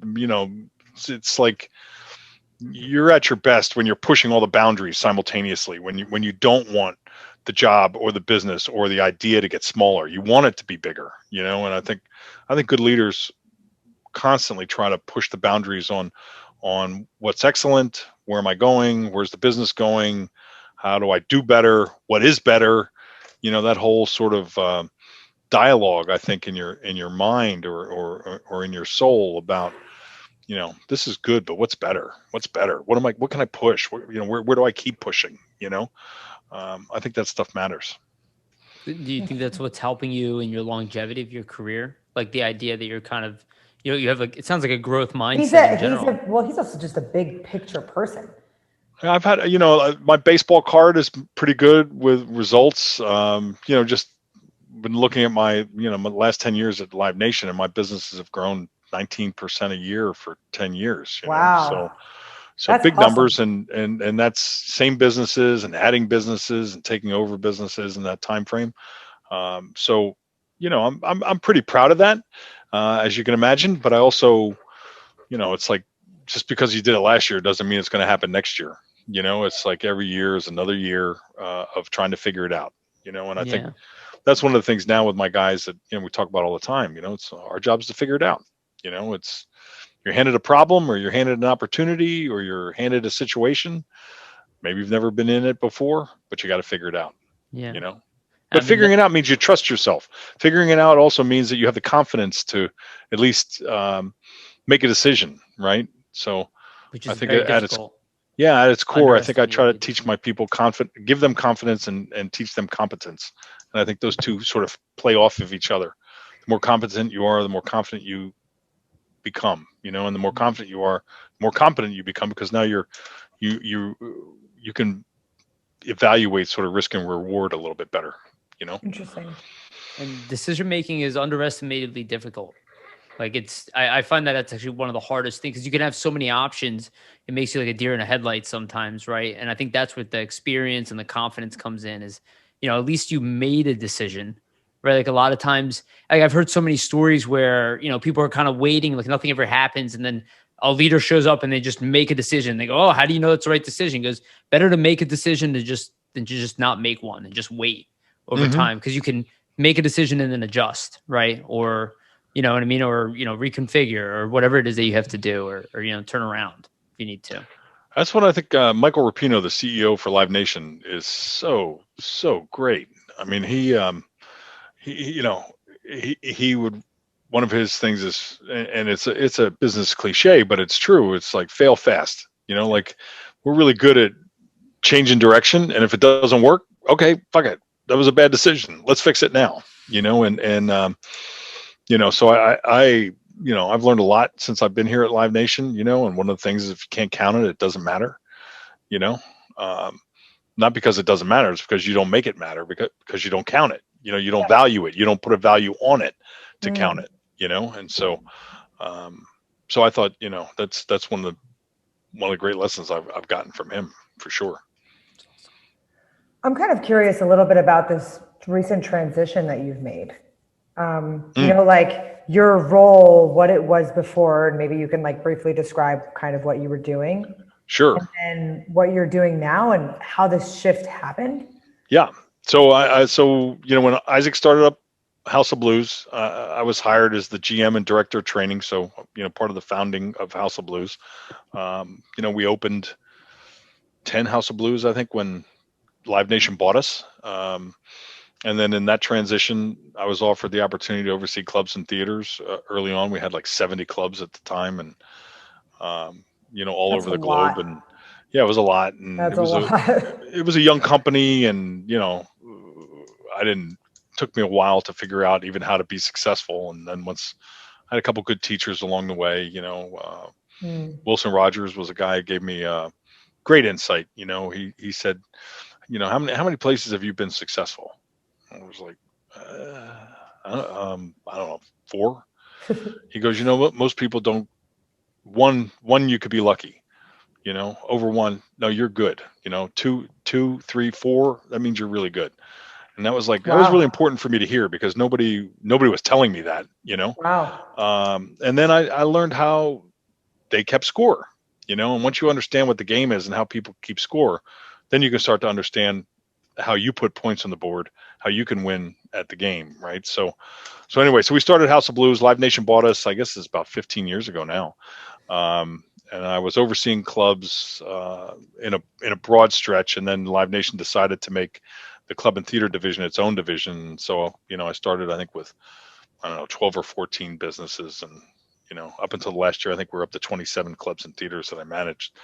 it's like you're at your best when you're pushing all the boundaries simultaneously, when you don't want the job or the business or the idea to get smaller. You want it to be bigger, and I think good leaders constantly try to push the boundaries on what's excellent, where am I going, where's the business going, how do I do better, what is better, that whole sort of dialogue, I think, in your mind or in your soul about, this is good, but what's better, what can I push, where do I keep pushing, I think that stuff matters. Do you think that's what's helping you in your longevity of your career? Like the idea that you're kind of, you have it sounds like a growth mindset in general. He's also just a big picture person. I've had, my baseball card is pretty good with results. Just been looking at my last 10 years at Live Nation, and my businesses have grown 19% a year for 10 years. Wow. So big awesome numbers, and that's same businesses and adding businesses and taking over businesses in that time frame. So, I'm pretty proud of that, as you can imagine. But I also, it's like, just because you did it last year doesn't mean it's going to happen next year. It's like every year is another year of trying to figure it out. And I think that's one of the things now with my guys that we talk about all the time. It's our job is to figure it out. It's, you're handed a problem, or you're handed an opportunity, or you're handed a situation. Maybe you've never been in it before, but you got to figure it out. Yeah. But figuring it out means you trust yourself. Figuring it out also means that you have the confidence to at least make a decision, right? So which is I think very at difficult. its core, I think I try to teach my people give them confidence and teach them competence. And I think those two sort of play off of each other. The more competent you are, the more confident you become, and the more confident you are, the more competent you become, because now you can evaluate sort of risk and reward a little bit better, you know? Interesting. And decision making is underestimatedly difficult. Like I find that that's actually one of the hardest things because you can have so many options. It makes you like a deer in a headlight sometimes, right? And I think that's what the experience and the confidence comes in is, at least you made a decision, right? Like a lot of times, like I've heard so many stories where, people are kind of waiting, like nothing ever happens. And then a leader shows up and they just make a decision. They go, oh, how do you know it's the right decision? He goes, better to make a decision than to just not make one and just wait over time. Cause you can make a decision and then adjust, right? Or, you know what I mean? Or, reconfigure or whatever it is that you have to do or turn around if you need to. That's what I think. Michael Rapino, the CEO for Live Nation, is so great. I mean, he would, one of his things is, and it's a business cliche, but it's true. It's like fail fast. Like we're really good at changing direction, and if it doesn't work, okay, fuck it. That was a bad decision. Let's fix it now. So I've learned a lot since I've been here at Live Nation, and one of the things is if you can't count it, it doesn't matter, not because it doesn't matter. It's because you don't make it matter because you don't count it, you don't value it. You don't put a value on it to count it, And so, so I thought, that's one of the great lessons I've gotten from him for sure. I'm kind of curious a little bit about this recent transition that you've made. Like your role, what it was before, and maybe you can like briefly describe kind of what you were doing. Sure. And what you're doing now and how this shift happened. Yeah. So so when Isaac started up House of Blues, I was hired as the GM and director of training. So, part of the founding of House of Blues. We opened 10 House of Blues, I think, when Live Nation bought us. And then in that transition, I was offered the opportunity to oversee clubs and theaters. Early on, we had like 70 clubs at the time, and all That's over the lot. globe. And yeah, it was a lot. And That's it was it was a young company, and took me a while to figure out even how to be successful. And then once I had a couple good teachers along the way, Wilson Rogers was a guy who gave me great insight. He said, how many places have you been successful? I was like, I don't know, 4. He goes, what? Most people don't. One, you could be lucky, over 1. No, you're good. 2, 3, 4. That means you're really good. And that was like, that was really important for me to hear because nobody was telling me that, Wow. And then I learned how they kept score, and once you understand what the game is and how people keep score, then you can start to understand how you put points on the board, how you can win at the game, right? So anyway, so we started House of Blues. Live Nation bought us, I guess it's about 15 years ago now. And I was overseeing clubs in a broad stretch, and then Live Nation decided to make the club and theater division its own division. So, I started, I think, with, 12 or 14 businesses, and, up until last year, I think we're up to 27 clubs and theaters that I managed.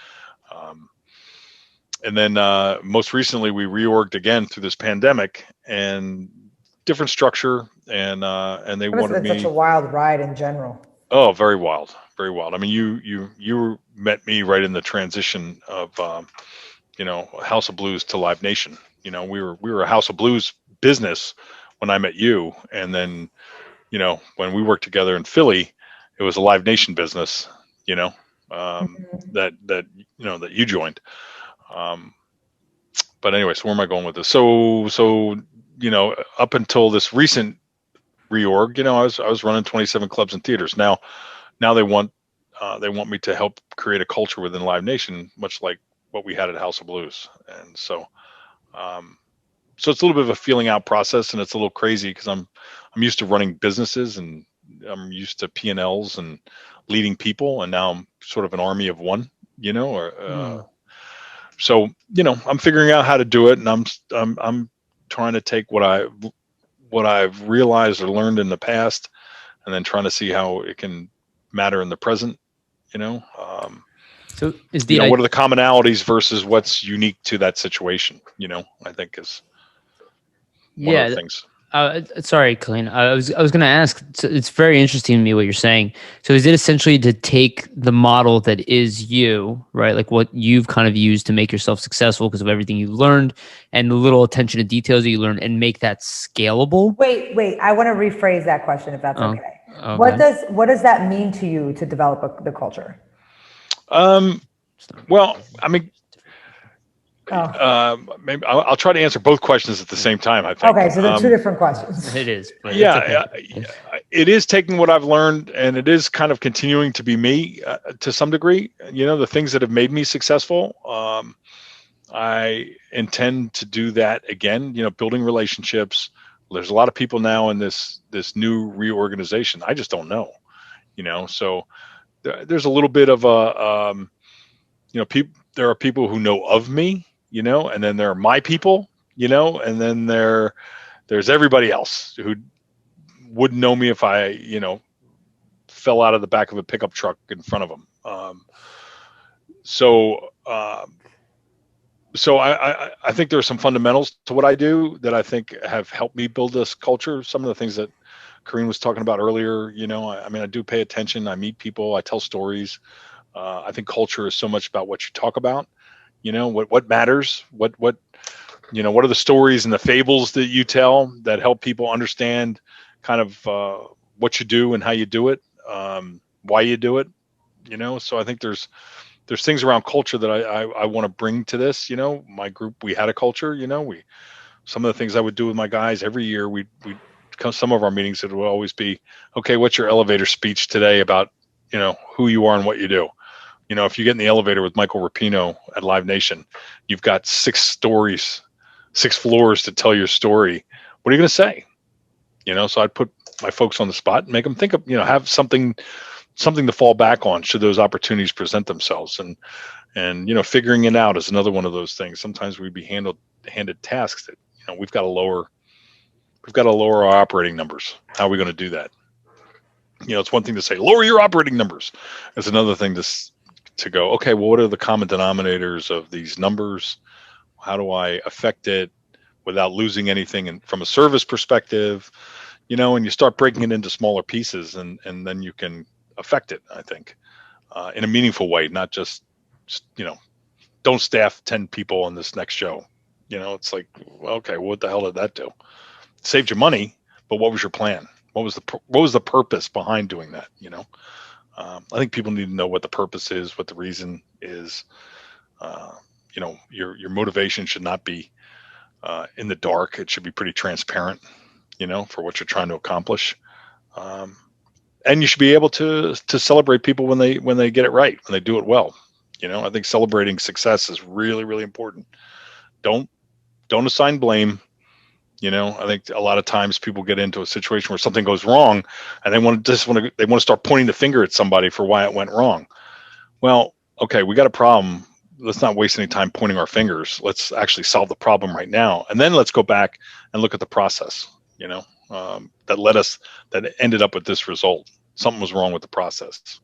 And then most recently, we reorged again through this pandemic and different structure. And they wanted me. Such a wild ride in general. Oh, very wild, very wild. I mean, you met me right in the transition of House of Blues to Live Nation. We were a House of Blues business when I met you, and then when we worked together in Philly, it was a Live Nation business. That you joined. But anyway, so where am I going with this? So up until this recent reorg, I was running 27 clubs and theaters. Now they want me to help create a culture within Live Nation, much like what we had at House of Blues. And so it's a little bit of a feeling out process, and it's a little crazy because I'm used to running businesses, and I'm used to P&Ls and leading people, and now I'm sort of an army of one, So, I'm figuring out how to do it, and I'm trying to take what I've realized or learned in the past, and then trying to see how it can matter in the present. So is what are the commonalities versus what's unique to that situation? I think is one of the things. Sorry, Colleen. I was going to ask. It's very interesting to me what you're saying. So, is it essentially to take the model that is you, right? Like what you've kind of used to make yourself successful because of everything you've learned and the little attention to details that you learned, and make that scalable? Wait. I want to rephrase that question, if that's okay. Okay. What does that mean to you to develop the culture? Well, I mean, maybe I'll try to answer both questions at the same time, I think. Okay, so they're two different questions. It is. But Yeah, it's okay. it is taking what I've learned, and it is kind of continuing to be me to some degree. The things that have made me successful. I intend to do that again. Building relationships. There's a lot of people now in this new reorganization. I just don't know. So there's a little bit of a there are people who know of me, and then there are my people, and then there's everybody else who wouldn't know me if I, fell out of the back of a pickup truck in front of them. So I think there are some fundamentals to what I do that I think have helped me build this culture. Some of the things that Karin was talking about earlier, I do pay attention. I meet people, I tell stories. I think culture is so much about what you talk about, what matters, what are the stories and the fables that you tell that help people understand kind of what you do and how you do it, why you do it, so I think there's things around culture that I want to bring to this. My group, we had a culture, some of the things I would do with my guys every year, we some of our meetings, it would always be, okay, what's your elevator speech today about, who you are and what you do? If you get in the elevator with Michael Rapino at Live Nation, you've got 6 floors to tell your story. What are you going to say? So I'd put my folks on the spot and make them think of, have something to fall back on should those opportunities present themselves. And figuring it out is another one of those things. Sometimes we'd be handed tasks that, we've got to lower our operating numbers. How are we going to do that? It's one thing to say, lower your operating numbers. It's another thing to go, okay, well, what are the common denominators of these numbers? How do I affect it without losing anything? And from a service perspective, and you start breaking it into smaller pieces, and then you can affect it, I think, in a meaningful way, not just, don't staff 10 people on this next show. It's like, okay, what the hell did that do? It saved you money, but what was your plan? What was the purpose behind doing that? I think people need to know what the purpose is, what the reason is. Your motivation should not be in the dark. It should be pretty transparent, for what you're trying to accomplish. And you should be able to celebrate people when they get it right, when they do it well. I think celebrating success is really, really important. Don't assign blame. I think a lot of times people get into a situation where something goes wrong, and they want to start pointing the finger at somebody for why it went wrong. Well, okay, we got a problem. Let's not waste any time pointing our fingers. Let's actually solve the problem right now, and then let's go back and look at the process. That ended up with this result. Something was wrong with the process.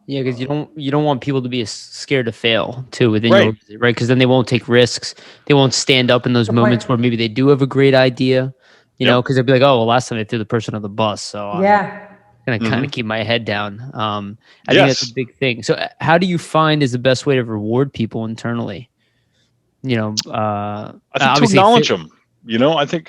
Yeah, because you don't want people to be scared to fail too within right. your right, because then they won't take risks. They won't stand up in those moments where maybe they do have a great idea, know, because they'll be like, oh, well, last time I threw the person on the bus, so I'm gonna kind of keep my head down. I think that's a big thing. So, how do you find is the best way to reward people internally? I think to acknowledge them. I think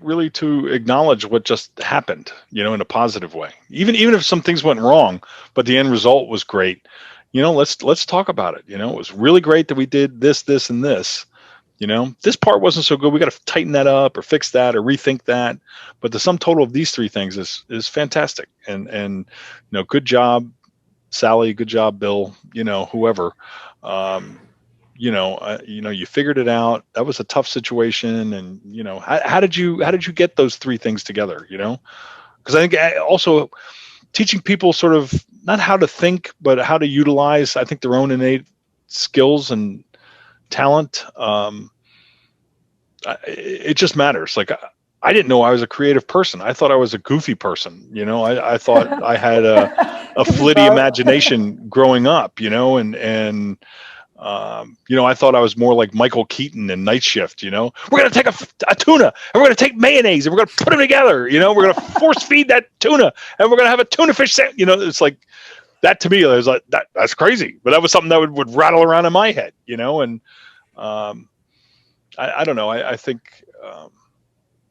really to acknowledge what just happened, in a positive way. Even if some things went wrong, but the end result was great. Let's talk about it. It was really great that we did this, and this. This part wasn't so good. We got to tighten that up or fix that or rethink that. But the sum total of these 3 things is fantastic. And good job, Sally. Good job, Bill. Whoever. You figured it out. That was a tough situation. And, how did you get those 3 things together? Because I think also teaching people sort of not how to think, but how to utilize, I think, their own innate skills and talent. It just matters. Like, I didn't know I was a creative person. I thought I was a goofy person. I thought I had a flitty imagination growing up, and I thought I was more like Michael Keaton in Night Shift. We're going to take a tuna and we're going to take mayonnaise and we're going to put them together. We're going to force feed that tuna and we're going to have a tuna fish sandwich. It's like that to me. I was like, that's crazy. But that was something that would rattle around in my head, and I don't know. I think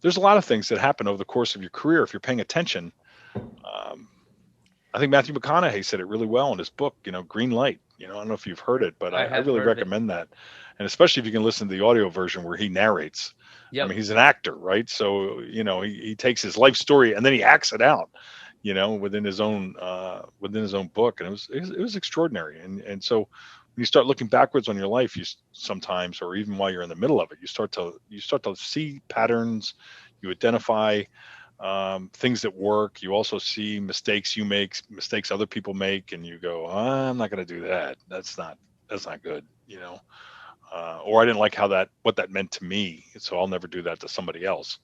there's a lot of things that happen over the course of your career if you're paying attention. I think Matthew McConaughey said it really well in his book, Green Light. I don't know if you've heard it, but I really recommend that. And especially if you can listen to the audio version where he narrates. Yep. I mean, he's an actor, right? So, he takes his life story and then he acts it out, within his own book. And it was extraordinary. And so when you start looking backwards on your life, you sometimes, or even while you're in the middle of it, you start to see patterns, you identify things that work. You also see mistakes you make, mistakes other people make, and you go, I'm not going to do that. That's not good, or I didn't like what that meant to me, so I'll never do that to somebody else.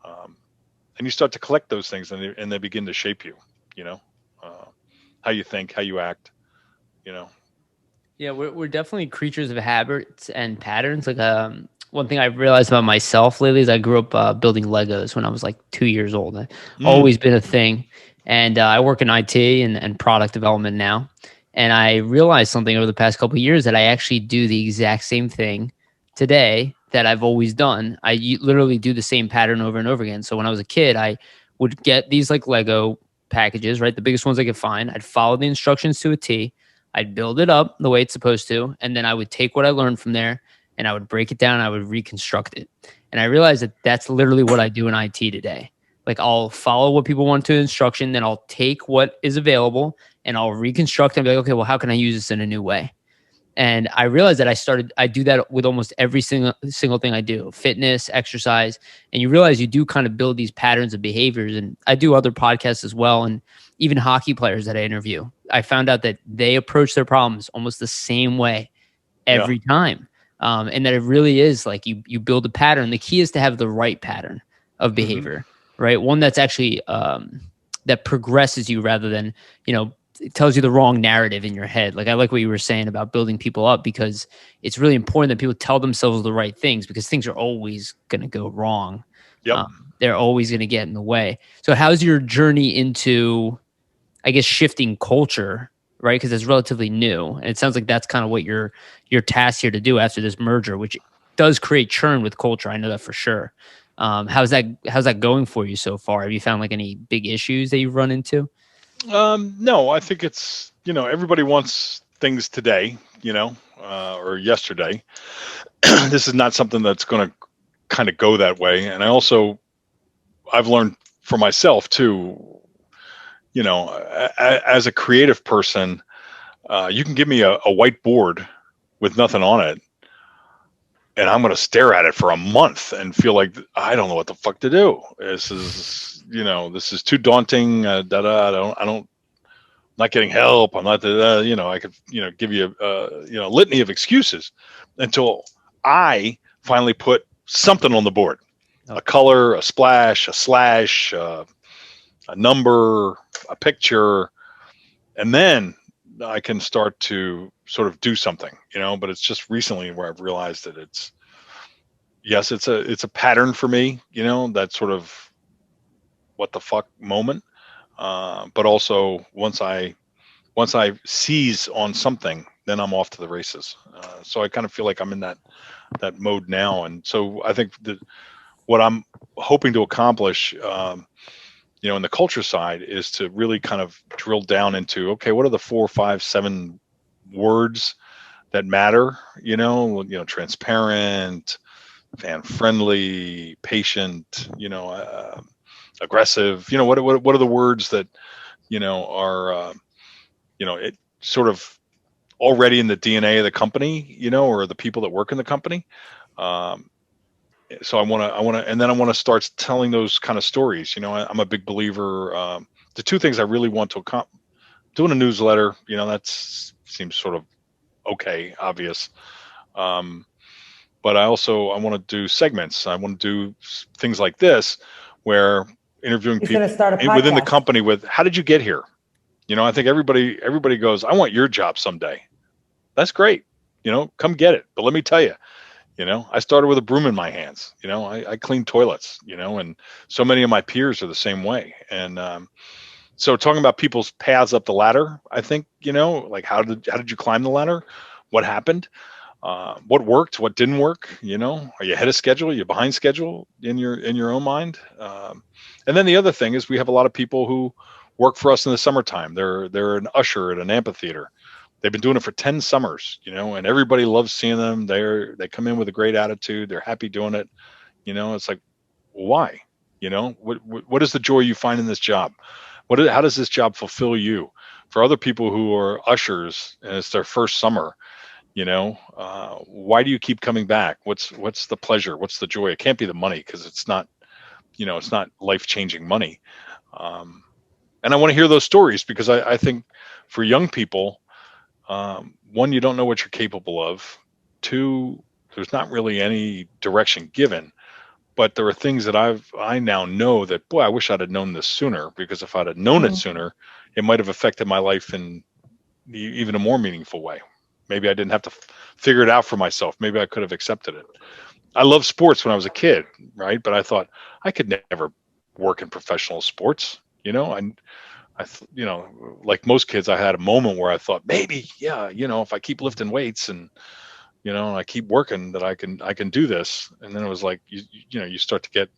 And you start to collect those things, and they begin to shape you, how you think, how you act, Yeah, we're definitely creatures of habits and patterns. Like one thing I've realized about myself lately is I grew up building Legos when I was like 2 years old. Always been a thing. And I work in IT and product development now. And I realized something over the past couple of years that I actually do the exact same thing today that I've always done. I literally do the same pattern over and over again. So when I was a kid, I would get these like Lego packages, right? The biggest ones I could find. I'd follow the instructions to a T. I'd build it up the way it's supposed to. And then I would take what I learned from there and I would break it down. And I would reconstruct it. And I realized that that's literally what I do in IT today. Like I'll follow what people want to instruction, then I'll take what is available and I'll reconstruct and be like, okay, well, how can I use this in a new way? And I realized that I do that with almost every single thing I do, fitness, exercise. And you realize you do kind of build these patterns of behaviors. And I do other podcasts as well. And even hockey players that I interview, I found out that they approach their problems almost the same way every time. And that it really is like you build a pattern. The key is to have the right pattern of behavior, right? One that's actually that progresses you rather than, it tells you the wrong narrative in your head. Like I like what you were saying about building people up, because it's really important that people tell themselves the right things, because things are always going to go wrong. Yep. They're always going to get in the way. So how's your journey into, I guess, shifting culture, right? Because it's relatively new. And it sounds like that's kind of what you're tasked here to do after this merger, which does create churn with culture. I know that for sure. How's that going for you so far? Have you found like any big issues that you've run into? No, I think it's, everybody wants things today, or yesterday. This is not something that's going to kind of go that way. And I've learned for myself too, as a creative person, you can give me a whiteboard with nothing on it, and I'm going to stare at it for a month and feel like I don't know what the fuck to do. This is too daunting. I'm not getting help. I'm not, I could, give you a litany of excuses until I finally put something on the board, a color, a splash, a slash, a number, a picture, and then I can start to sort of do something, but it's just recently where I've realized that it's a pattern for me, that sort of what the fuck moment. But also once I seize on something, then I'm off to the races. So I kind of feel like I'm in that mode now. And so I think that what I'm hoping to accomplish, in the culture side, is to really kind of drill down into, okay, what are the 4, 5, 7 words that matter? Transparent, fan friendly, patient, aggressive. What are the words that are it sort of already in the DNA of the company, or the people that work in the company. So I want to, and then I want to start telling those kind of stories. I'm a big believer. The two things I really want to accomplish: doing a newsletter, that seems sort of okay, obvious. But I want to do segments. I want to do things like this, where interviewing people within the company with, how did you get here? I think everybody goes, I want your job someday. That's great. come get it. But let me tell you, I started with a broom in my hands. I clean toilets, and so many of my peers are the same way. And so talking about people's paths up the ladder, I think, like how did you climb the ladder? What happened? What worked? What didn't work? Are you ahead of schedule? Are you behind schedule in your own mind? And then the other thing is we have a lot of people who work for us in the summertime. They're an usher at an amphitheater. They've been doing it for 10 summers, and everybody loves seeing them. They come in with a great attitude. They're happy doing it. It's like, why? What is the joy you find in this job? How does this job fulfill you? For other people who are ushers and it's their first summer, why do you keep coming back? What's the pleasure? What's the joy? It can't be the money, because it's not, it's not life-changing money. And I want to hear those stories, because I think for young people, one, you don't know what you're capable of. Two, there's not really any direction given, but there are things that I now know that, boy, I wish I'd have known this sooner, because if I'd have known it sooner, it might have affected my life in even a more meaningful way. Maybe I didn't have to figure it out for myself. Maybe I could have accepted it. I loved sports when I was a kid, right? But I thought I could never work in professional sports. Like most kids, I had a moment where I thought maybe, yeah, if I keep lifting weights and, and I keep working, that I can do this. And then it was like, you start to get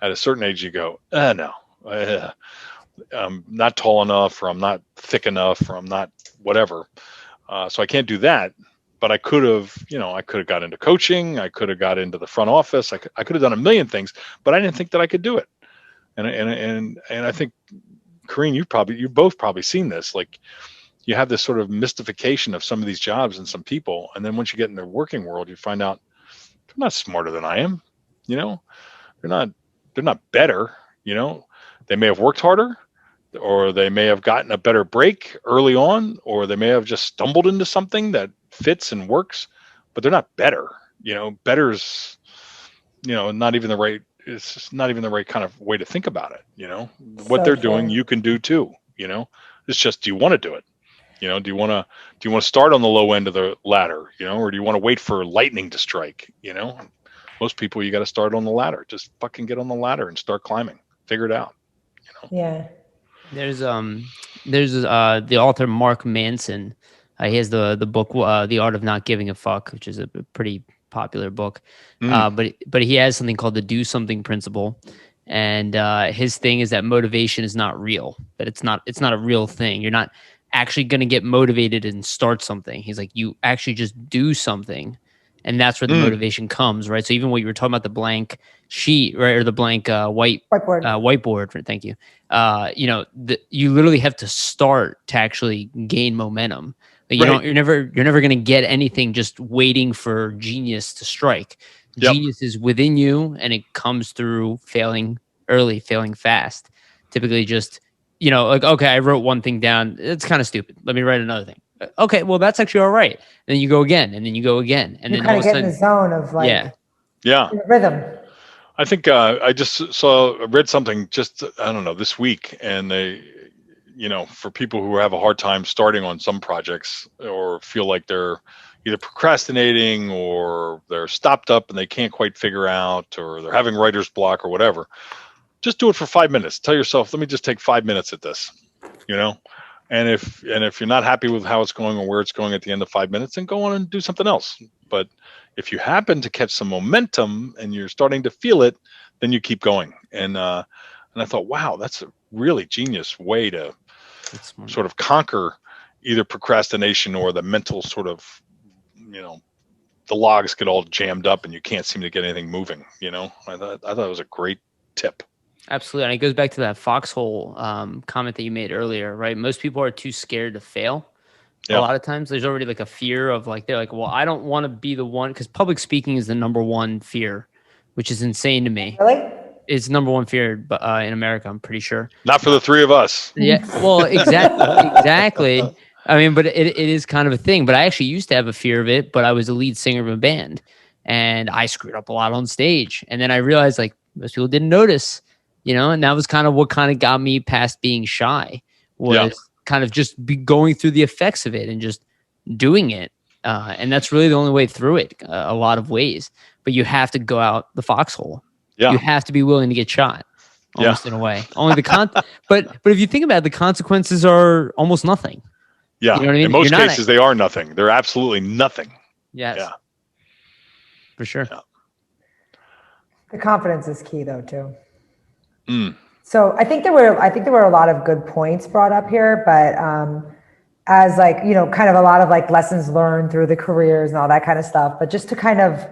at a certain age, you go, no, I'm not tall enough, or I'm not thick enough, or I'm not whatever. So I can't do that. But I could have, got into coaching. I could have got into the front office. I could have done a million things, but I didn't think that I could do it. And I think, Karin, you've both probably seen this. Like, you have this sort of mystification of some of these jobs and some people, and then once you get in the working world, you find out they're not smarter than I am. They're not better. They may have worked harder, or they may have gotten a better break early on, or they may have just stumbled into something that fits and works, but they're not better. Better's, not even the right. It's just not even the right kind of way to think about it. What they're doing, you can do too. It's just, do you want to do it? Do you want to start on the low end of the ladder? Or do you want to wait for lightning to strike? Most people, you got to start on the ladder. Just fucking get on the ladder and start climbing. Figure it out. Yeah. There's the author Mark Manson. He has the book The Art of Not Giving a Fuck, which is a pretty popular book. But he has something called the Do Something Principle, and his thing is that motivation is not real. That it's not a real thing. You're not actually going to get motivated and start something. He's like, you actually just do something, and that's where the motivation comes, right? So even what you were talking about, the blank sheet, right, or the blank whiteboard. Thank you. You literally have to start to actually gain momentum. Like, you're never going to get anything just waiting for genius to strike. Yep. Genius is within you, and it comes through failing early, failing fast. Typically, just like, okay, I wrote one thing down. It's kind of stupid. Let me write another thing. Okay, well, that's actually all right. And then you go again, and then you go again, and then kind of get in the zone of like, rhythm. I think I just read something just, I don't know, this week, and they, for people who have a hard time starting on some projects, or feel like they're either procrastinating, or they're stopped up and they can't quite figure out, or they're having writer's block or whatever, just do it for 5 minutes. Tell yourself, let me just take 5 minutes at this, and if you're not happy with how it's going or where it's going at the end of 5 minutes, then go on and do something else. But if you happen to catch some momentum and you're starting to feel it, then you keep going. And I thought, wow, that's a really genius way to sort of conquer either procrastination or the mental sort of, the logs get all jammed up and you can't seem to get anything moving. I thought it was a great tip. Absolutely. And it goes back to that foxhole comment that you made earlier, right? Most people are too scared to fail. Yep. A lot of times there's already like a fear of like, they're like, well, I don't want to be the one, because public speaking is the number one fear, which is insane to me. Really? It's number one fear in America, I'm pretty sure. Not for the three of us. Yeah, well, exactly. I mean, but it is kind of a thing. But I actually used to have a fear of it, but I was a lead singer of a band, and I screwed up a lot on stage. And then I realized like most people didn't notice, and that was kind of what kind of got me past being shy, was kind of just be going through the effects of it and just doing it. And that's really the only way through it, a lot of ways. But you have to go out the foxhole. Yeah. You have to be willing to get shot, almost in a way. Only but if you think about it, the consequences are almost nothing. Yeah. You know what I mean? In most cases, they are nothing. They're absolutely nothing. Yes. Yeah. For sure. Yeah. The confidence is key, though, too. Mm. So I think there were a lot of good points brought up here, but as like, you know, kind of a lot of like lessons learned through the careers and all that kind of stuff. But just to kind of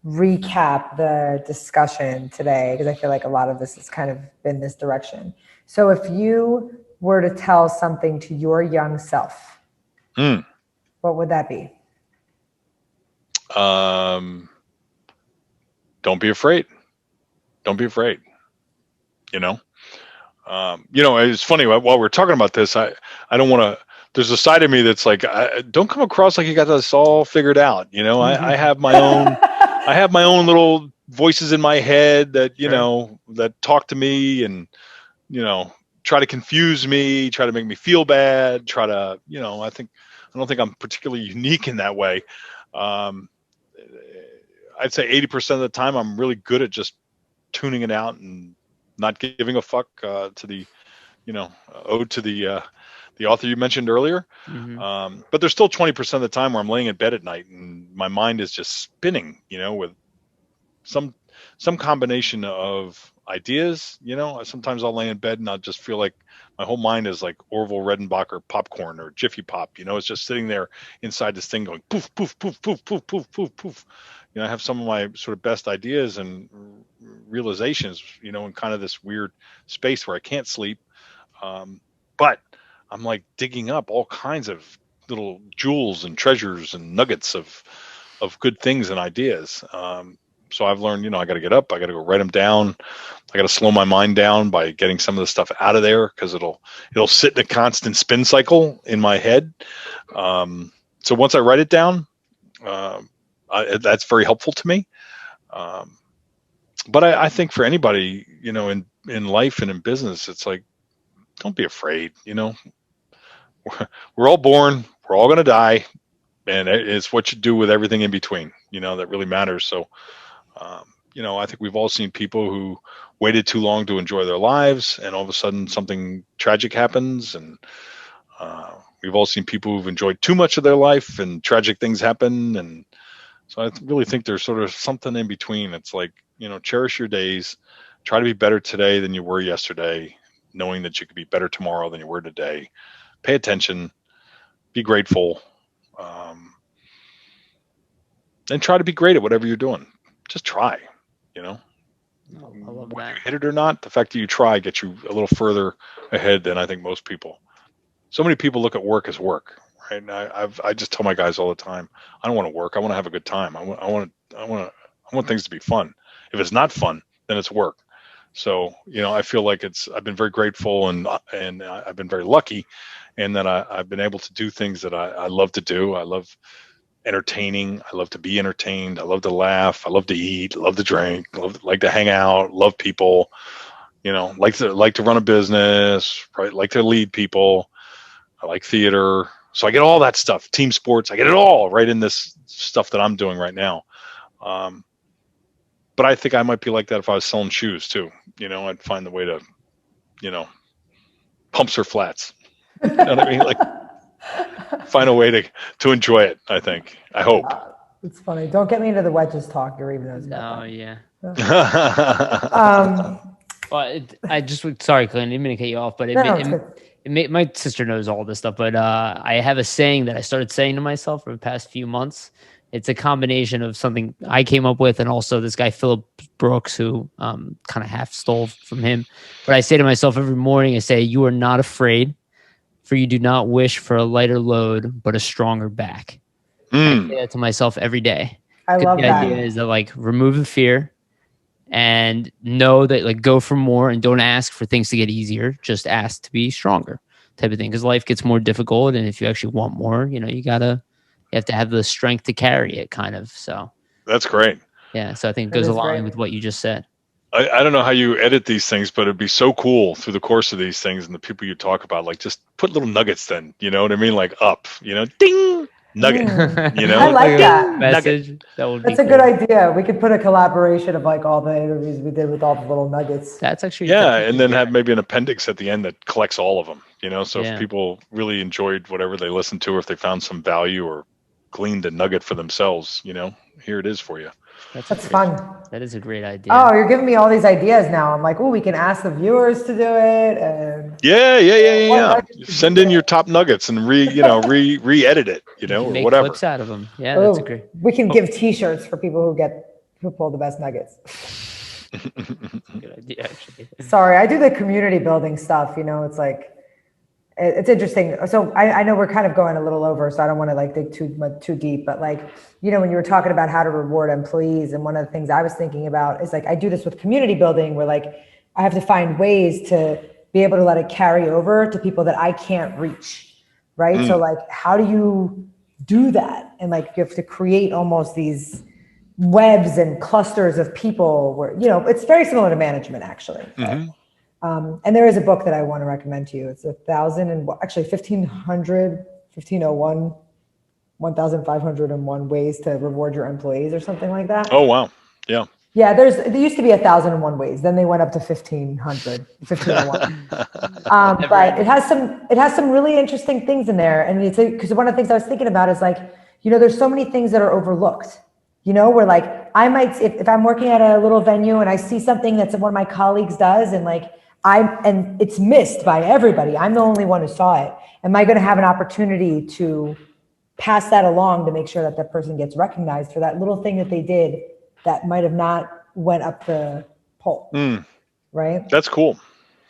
recap the discussion today, because I feel like a lot of this has kind of been this direction. So if you were to tell something to your young self, what would that be? Don't be afraid. Don't be afraid. You know, it's funny while we're talking about this, I don't want to, there's a side of me that's like, don't come across like you got this all figured out. You know, I have my own, I have my own little voices in my head that, you know, that talk to me and, you know, try to confuse me, try to make me feel bad, try to, you know, I don't think I'm particularly unique in that way. I'd say 80% of the time I'm really good at just tuning it out and not giving a fuck to the, you know, ode to the author you mentioned earlier. But there's still 20% of the time where I'm laying in bed at night and my mind is just spinning, you know, with some combination of ideas. You know, sometimes I'll lay in bed and I'll just feel like my whole mind is like Orville Redenbacher popcorn or Jiffy Pop. You know, it's just sitting there inside this thing going poof, poof, poof, poof, poof, poof, poof, poof. You know, I have some of my sort of best ideas and realizations, you know, in kind of this weird space where I can't sleep. But I'm like digging up all kinds of little jewels and treasures and nuggets of good things and ideas. So I've learned, you know, I got to get up, I got to go write them down. I got to slow my mind down by getting some of the stuff out of there because it'll sit in a constant spin cycle in my head. So once I write it down, that's very helpful to me. But I think for anybody, you know, in life and in business, it's like, don't be afraid. You know, we're all born, we're all going to die, and it's what you do with everything in between, you know, that really matters. So, you know, I think we've all seen people who waited too long to enjoy their lives, and all of a sudden something tragic happens. And we've all seen people who've enjoyed too much of their life, and tragic things happen. And so I really think there's sort of something in between. It's like, you know, cherish your days, try to be better today than you were yesterday, knowing that you could be better tomorrow than you were today. Pay attention, be grateful, and try to be great at whatever you're doing. Just try, you know. I love Whether that. you hit it or not, the fact that you try gets you a little further ahead than I think most people. So many people look at work as work, right? And I just tell my guys all the time, I don't want to work. I want to have a good time. I want things to be fun. If it's not fun, then it's work. So, you know, I feel like I've been very grateful and I've been very lucky in that I've been able to do things that I love to do. I love entertaining. I love to be entertained. I love to laugh. I love to eat. I love to drink. Like to hang out. Love people. You know, like to run a business. Right, like to lead people. I like theater. So I get all that stuff. Team sports. I get it all right in this stuff that I'm doing right now. But I think I might be like that if I was selling shoes too. You know, I'd find the way to, you know, pumps or flats. You know what I mean? Like, find a way to enjoy it. I think. I hope. It's funny. Don't get me into the wedges talk. You're even those. No, yeah. Well, I just sorry, Clint, I didn't mean to cut you off, but my sister knows all this stuff. But I have a saying that I started saying to myself for the past few months. It's a combination of something I came up with and also this guy, Philip Brooks, who kind of half stole from him. But I say to myself every morning, I say, you are not afraid, for you do not wish for a lighter load, but a stronger back. I say that to myself every day. I love the that. idea is to like remove the fear and know that like go for more and don't ask for things to get easier. Just ask to be stronger type of thing. Because life gets more difficult. And if you actually want more, you know, you have to have the strength to carry it kind of. So that's great. Yeah. So I think it goes along with what you just said. I don't know how you edit these things, but it'd be so cool through the course of these things and the people you talk about, like just put little nuggets then, you know what I mean? Like up, you know, ding. nugget. You know, I like that. message. That would be That's a good idea. We could put a collaboration of like all the interviews we did with all the little nuggets. That's actually and then have maybe an appendix at the end that collects all of them. You know, so Yeah. if people really enjoyed whatever they listened to, or if they found some value or gleaned a nugget for themselves, you know, here it is for you. That's fun. That is a great idea. Oh, you're giving me all these ideas now. I'm like, oh, we can ask the viewers to do it. And Yeah. Send in your top nuggets and re-edit it, you know, or make whatever. clips out of them. Yeah, that's a great. We can give T-shirts for people who pull the best nuggets. Good idea, actually. Sorry, I do the community building stuff. You know, it's like, it's interesting. So I know we're kind of going a little over, so I don't want to like dig too deep, but like, you know, when you were talking about how to reward employees, and one of the things I was thinking about is like, I do this with community building where like, I have to find ways to be able to let it carry over to people that I can't reach. Right. So like, how do you do that? And like, you have to create almost these webs and clusters of people where, you know, it's very similar to management actually. And there is a book that I want to recommend to you. It's 1,501 ways to reward your employees or something like that. Oh, wow. Yeah. Yeah, there used to be 1,001 ways. Then they went up to 1,501. But it has some really interesting things in there. And it's because one of the things I was thinking about is like, you know, there's so many things that are overlooked. You know, where like I might, if I'm working at a little venue and I see something that one of my colleagues does, and like and it's missed by everybody. I'm the only one who saw it. Am I going to have an opportunity to pass that along to make sure that person gets recognized for that little thing that they did that might have not went up the pole? Right? That's cool.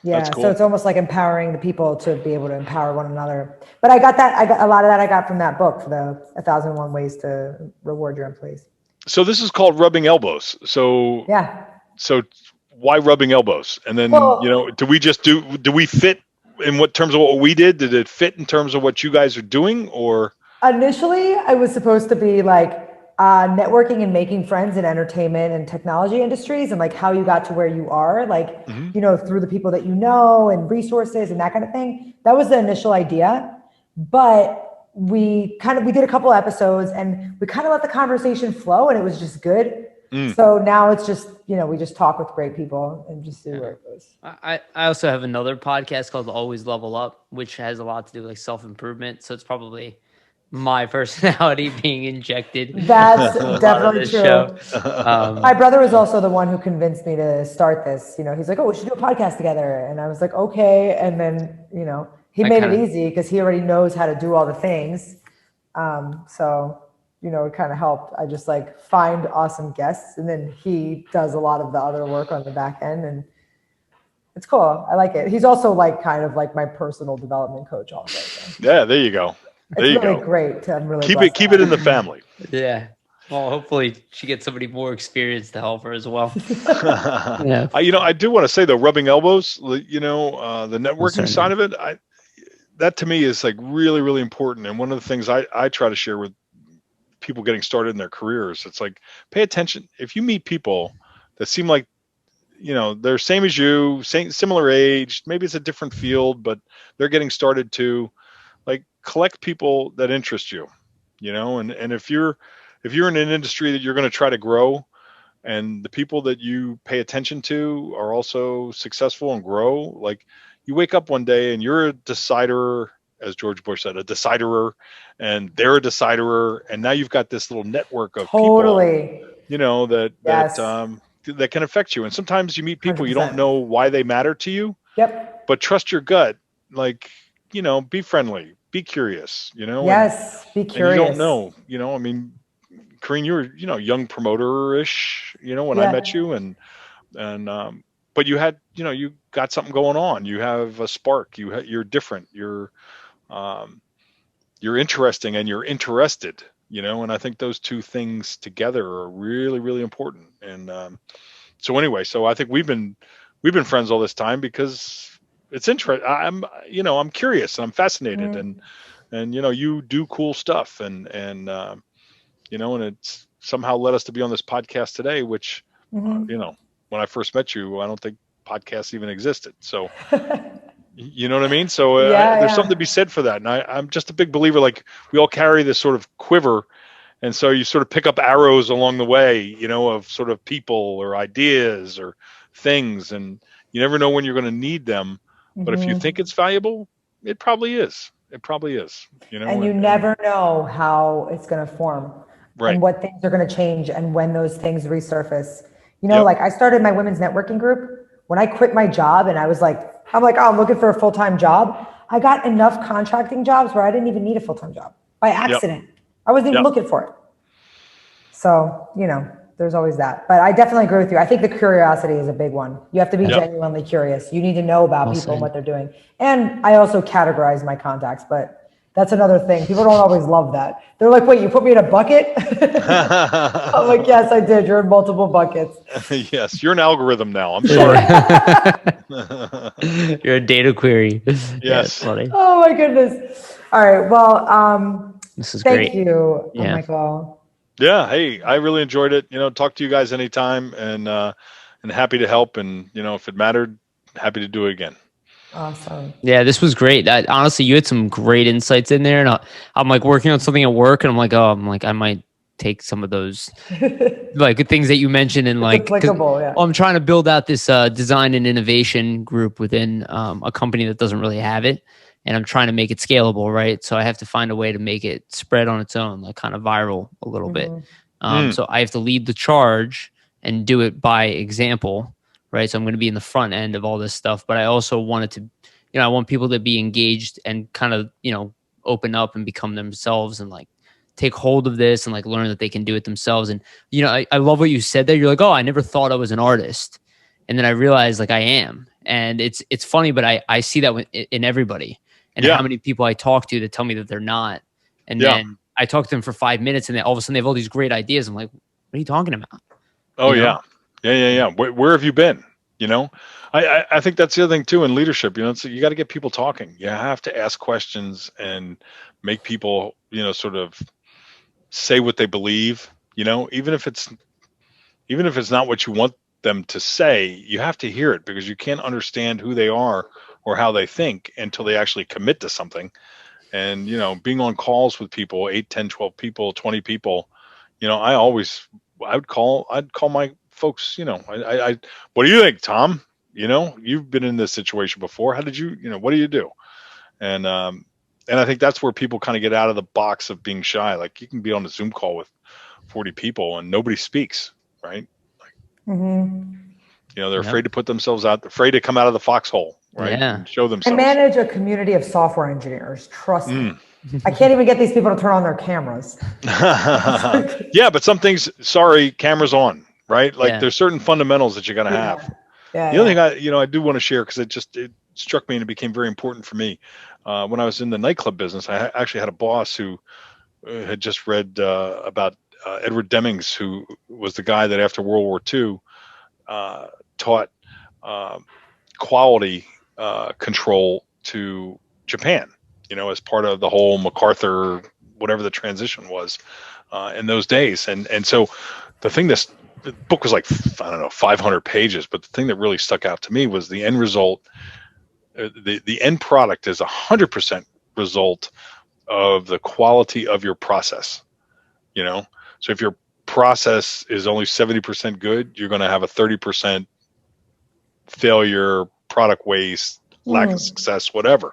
Yeah. That's cool. So it's almost like empowering the people to be able to empower one another. But I got a lot of that I got from that book, the 1,001 Ways to Reward Your Employees. So this is called rubbing elbows. So yeah. So why rubbing elbows? And then, you know, do we fit in what terms of what we did? Did it fit in terms of what you guys are doing? Or initially I was supposed to be like networking and making friends in entertainment and technology industries, and like how you got to where you are, like, you know, through the people that you know and resources and that kind of thing. That was the initial idea. But we did a couple episodes and we kind of let the conversation flow, and it was just good. So now it's just, you know, we just talk with great people and just see where it goes. I also have another podcast called Always Level Up, which has a lot to do with like self-improvement. So it's probably my personality being injected. That's definitely true. Show. My brother was also the one who convinced me to start this. You know, he's like, oh, we should do a podcast together. And I was like, okay. And then, you know, he made it easy because he already knows how to do all the things. So, you know, it kind of helped. I just like find awesome guests, and then he does a lot of the other work on the back end, and it's cool. I like it. He's also like kind of like my personal development coach also. So. Yeah, there you go. There you go. Great. I'm really keep it in the family. Yeah. Well, hopefully she gets somebody more experienced to help her as well. Yeah. You know, I do want to say though, rubbing elbows, you know, the networking side of it, that to me is like really, really important. And one of the things I try to share with people getting started in their careers, it's like, pay attention. If you meet people that seem like, you know, they're same as you, similar age, maybe it's a different field, but they're getting started too, like collect people that interest you, you know, and if you're in an industry that you're going to try to grow, and the people that you pay attention to are also successful and grow, like you wake up one day and you're a decider, as George Bush said, a deciderer, and they're a deciderer, and now you've got this little network of people, you know, that can affect you. And sometimes you meet people 100%. You don't know why they matter to you. Yep. But trust your gut. Like, you know, be friendly, be curious. You know. Yes, be curious. And you don't know. You know, I mean, Karin, you were, you know, young promoter-ish. You know, when I met you, and but you had, you know, you got something going on. You have a spark. You're different. You're interesting, and you're interested, you know, and I think those two things together are really, really important. And so anyway, so I think we've been friends all this time because it's interesting. I'm curious and I'm fascinated, and you know, you do cool stuff, and you know, and it's somehow led us to be on this podcast today, which you know, when I first met you, I don't think podcasts even existed. So You know what I mean? So there's something to be said for that. And I'm just a big believer, like we all carry this sort of quiver. And so you sort of pick up arrows along the way, you know, of sort of people or ideas or things. And you never know when you're going to need them. But if you think it's valuable, it probably is. It probably is. You know, and you never know how it's going to form and what things are going to change and when those things resurface. You know, like I started my women's networking group when I quit my job, and I'm like, oh, I'm looking for a full-time job. I got enough contracting jobs where I didn't even need a full-time job by accident. I wasn't even looking for it. So, you know, there's always that. But I definitely agree with you. I think the curiosity is a big one. You have to be genuinely curious. You need to know about people and what they're doing. And I also categorize my contacts, but that's another thing. People don't always love that. They're like, wait, you put me in a bucket? I'm like, yes, I did. You're in multiple buckets. Yes, you're an algorithm now. I'm sorry. You're a data query. Yes. Funny. Oh my goodness. All right. Well, this is thank great. you, Michael. Yeah. Hey, I really enjoyed it. You know, talk to you guys anytime, and happy to help. And, you know, if it mattered, happy to do it again. Awesome. Yeah, this was great. Honestly, you had some great insights in there, and I'm like working on something at work, and I'm like, I might take some of those like things that you mentioned, and like, applicable, I'm trying to build out this design and innovation group within a company that doesn't really have it, and I'm trying to make it scalable, right? So I have to find a way to make it spread on its own, like kind of viral a little bit. So I have to lead the charge and do it by example. Right. So I'm going to be in the front end of all this stuff, but I also wanted to, you know, I want people to be engaged and kind of, you know, open up and become themselves and like take hold of this and like learn that they can do it themselves. And, you know, I love what you said there. You're like, oh, I never thought I was an artist. And then I realized like I am. And it's funny, but I see that in everybody and how many people I talk to that tell me that they're not. And then I talk to them for 5 minutes and then all of a sudden they have all these great ideas. I'm like, what are you talking about? Oh, you know? Yeah. Where have you been? You know, I think that's the other thing too in leadership. You know, you got to get people talking. You have to ask questions and make people, you know, sort of say what they believe. You know, even if it's not what you want them to say, you have to hear it, because you can't understand who they are or how they think until they actually commit to something. And, you know, being on calls with people, 8, 10, 12 people, 20 people, you know, I'd call my folks, you know, I what do you think, Tom? You know, you've been in this situation before. How did you know, what do you do? And I think that's where people kind of get out of the box of being shy. Like you can be on a Zoom call with 40 people and nobody speaks, right? Like, you know, they're afraid to put themselves out, afraid to come out of the foxhole, right? And show themselves. And manage a community of software engineers. Trust me. I can't even get these people to turn on their cameras. Yeah, but some things, cameras on, right? Like there's certain fundamentals that you got to have. The other thing I do want to share, because it struck me and it became very important for me. When I was in the nightclub business, I actually had a boss who had just read about Edward Demings, who was the guy that after World War II taught quality control to Japan, you know, as part of the whole MacArthur, whatever the transition was in those days. And so the book was like, I don't know, 500 pages, but the thing that really stuck out to me was the end result. The end product is 100% result of the quality of your process, you know? So if your process is only 70% good, you're going to have a 30% failure, product waste, lack of success, whatever.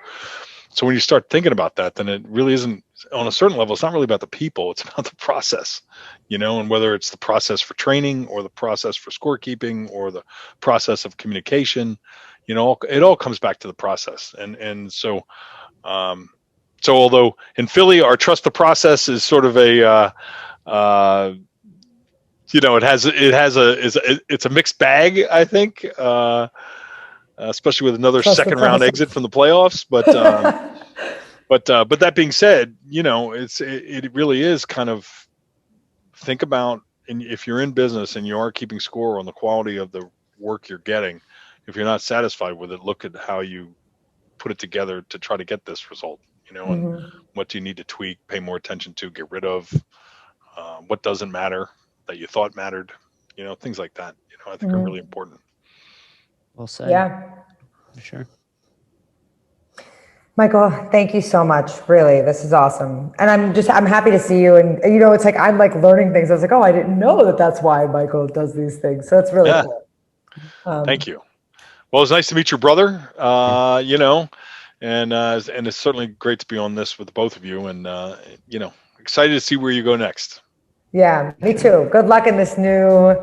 So when you start thinking about that, then it really isn't, on a certain level, it's not really about the people, it's about the process, you know, and whether it's the process for training or the process for scorekeeping or the process of communication, you know, it all comes back to the process. And so, so although in Philly, our trust the process is sort of a, you know, it's a mixed bag, I think, especially with another second round exit from the playoffs. But but that being said, you know, it really is kind of think about, and if you're in business and you are keeping score on the quality of the work you're getting, if you're not satisfied with it, look at how you put it together to try to get this result, you know, and what do you need to tweak, pay more attention to, get rid of, what doesn't matter that you thought mattered, you know, things like that, you know, I think are really important. Well said. Yeah. For sure. Michael, thank you so much. Really, this is awesome. And I'm happy to see you. And, it's like, I'm like learning things. I was like, oh, I didn't know that that's why Michael does these things. So it's really cool. Thank you. Well, it's nice to meet your brother, and it's certainly great to be on this with both of you. And, excited to see where you go next. Yeah, me too. Good luck in this new,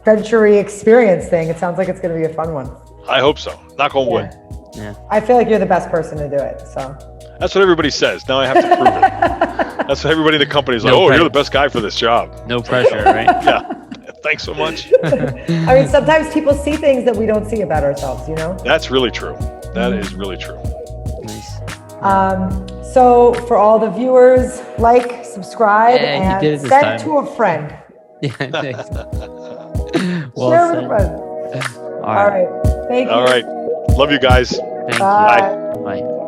venture experience thing. It sounds like it's going to be a fun one. I hope so. Knock on wood. Yeah. I feel like you're the best person to do it. So that's what everybody says. Now I have to prove it. That's what everybody in the company is like. No Oh, pressure. you're the best guy for this job. No pressure, right? Yeah. Thanks so much. I mean, sometimes people see things that we don't see about ourselves, That's really true. That is really true. Nice. So for all the viewers, like, subscribe, Yeah, you did and it this send time. to a friend. Yeah. Thanks. Well Share with said. a friend. All All right. Thank you. All right. Love you guys. Thank Bye. you. Bye.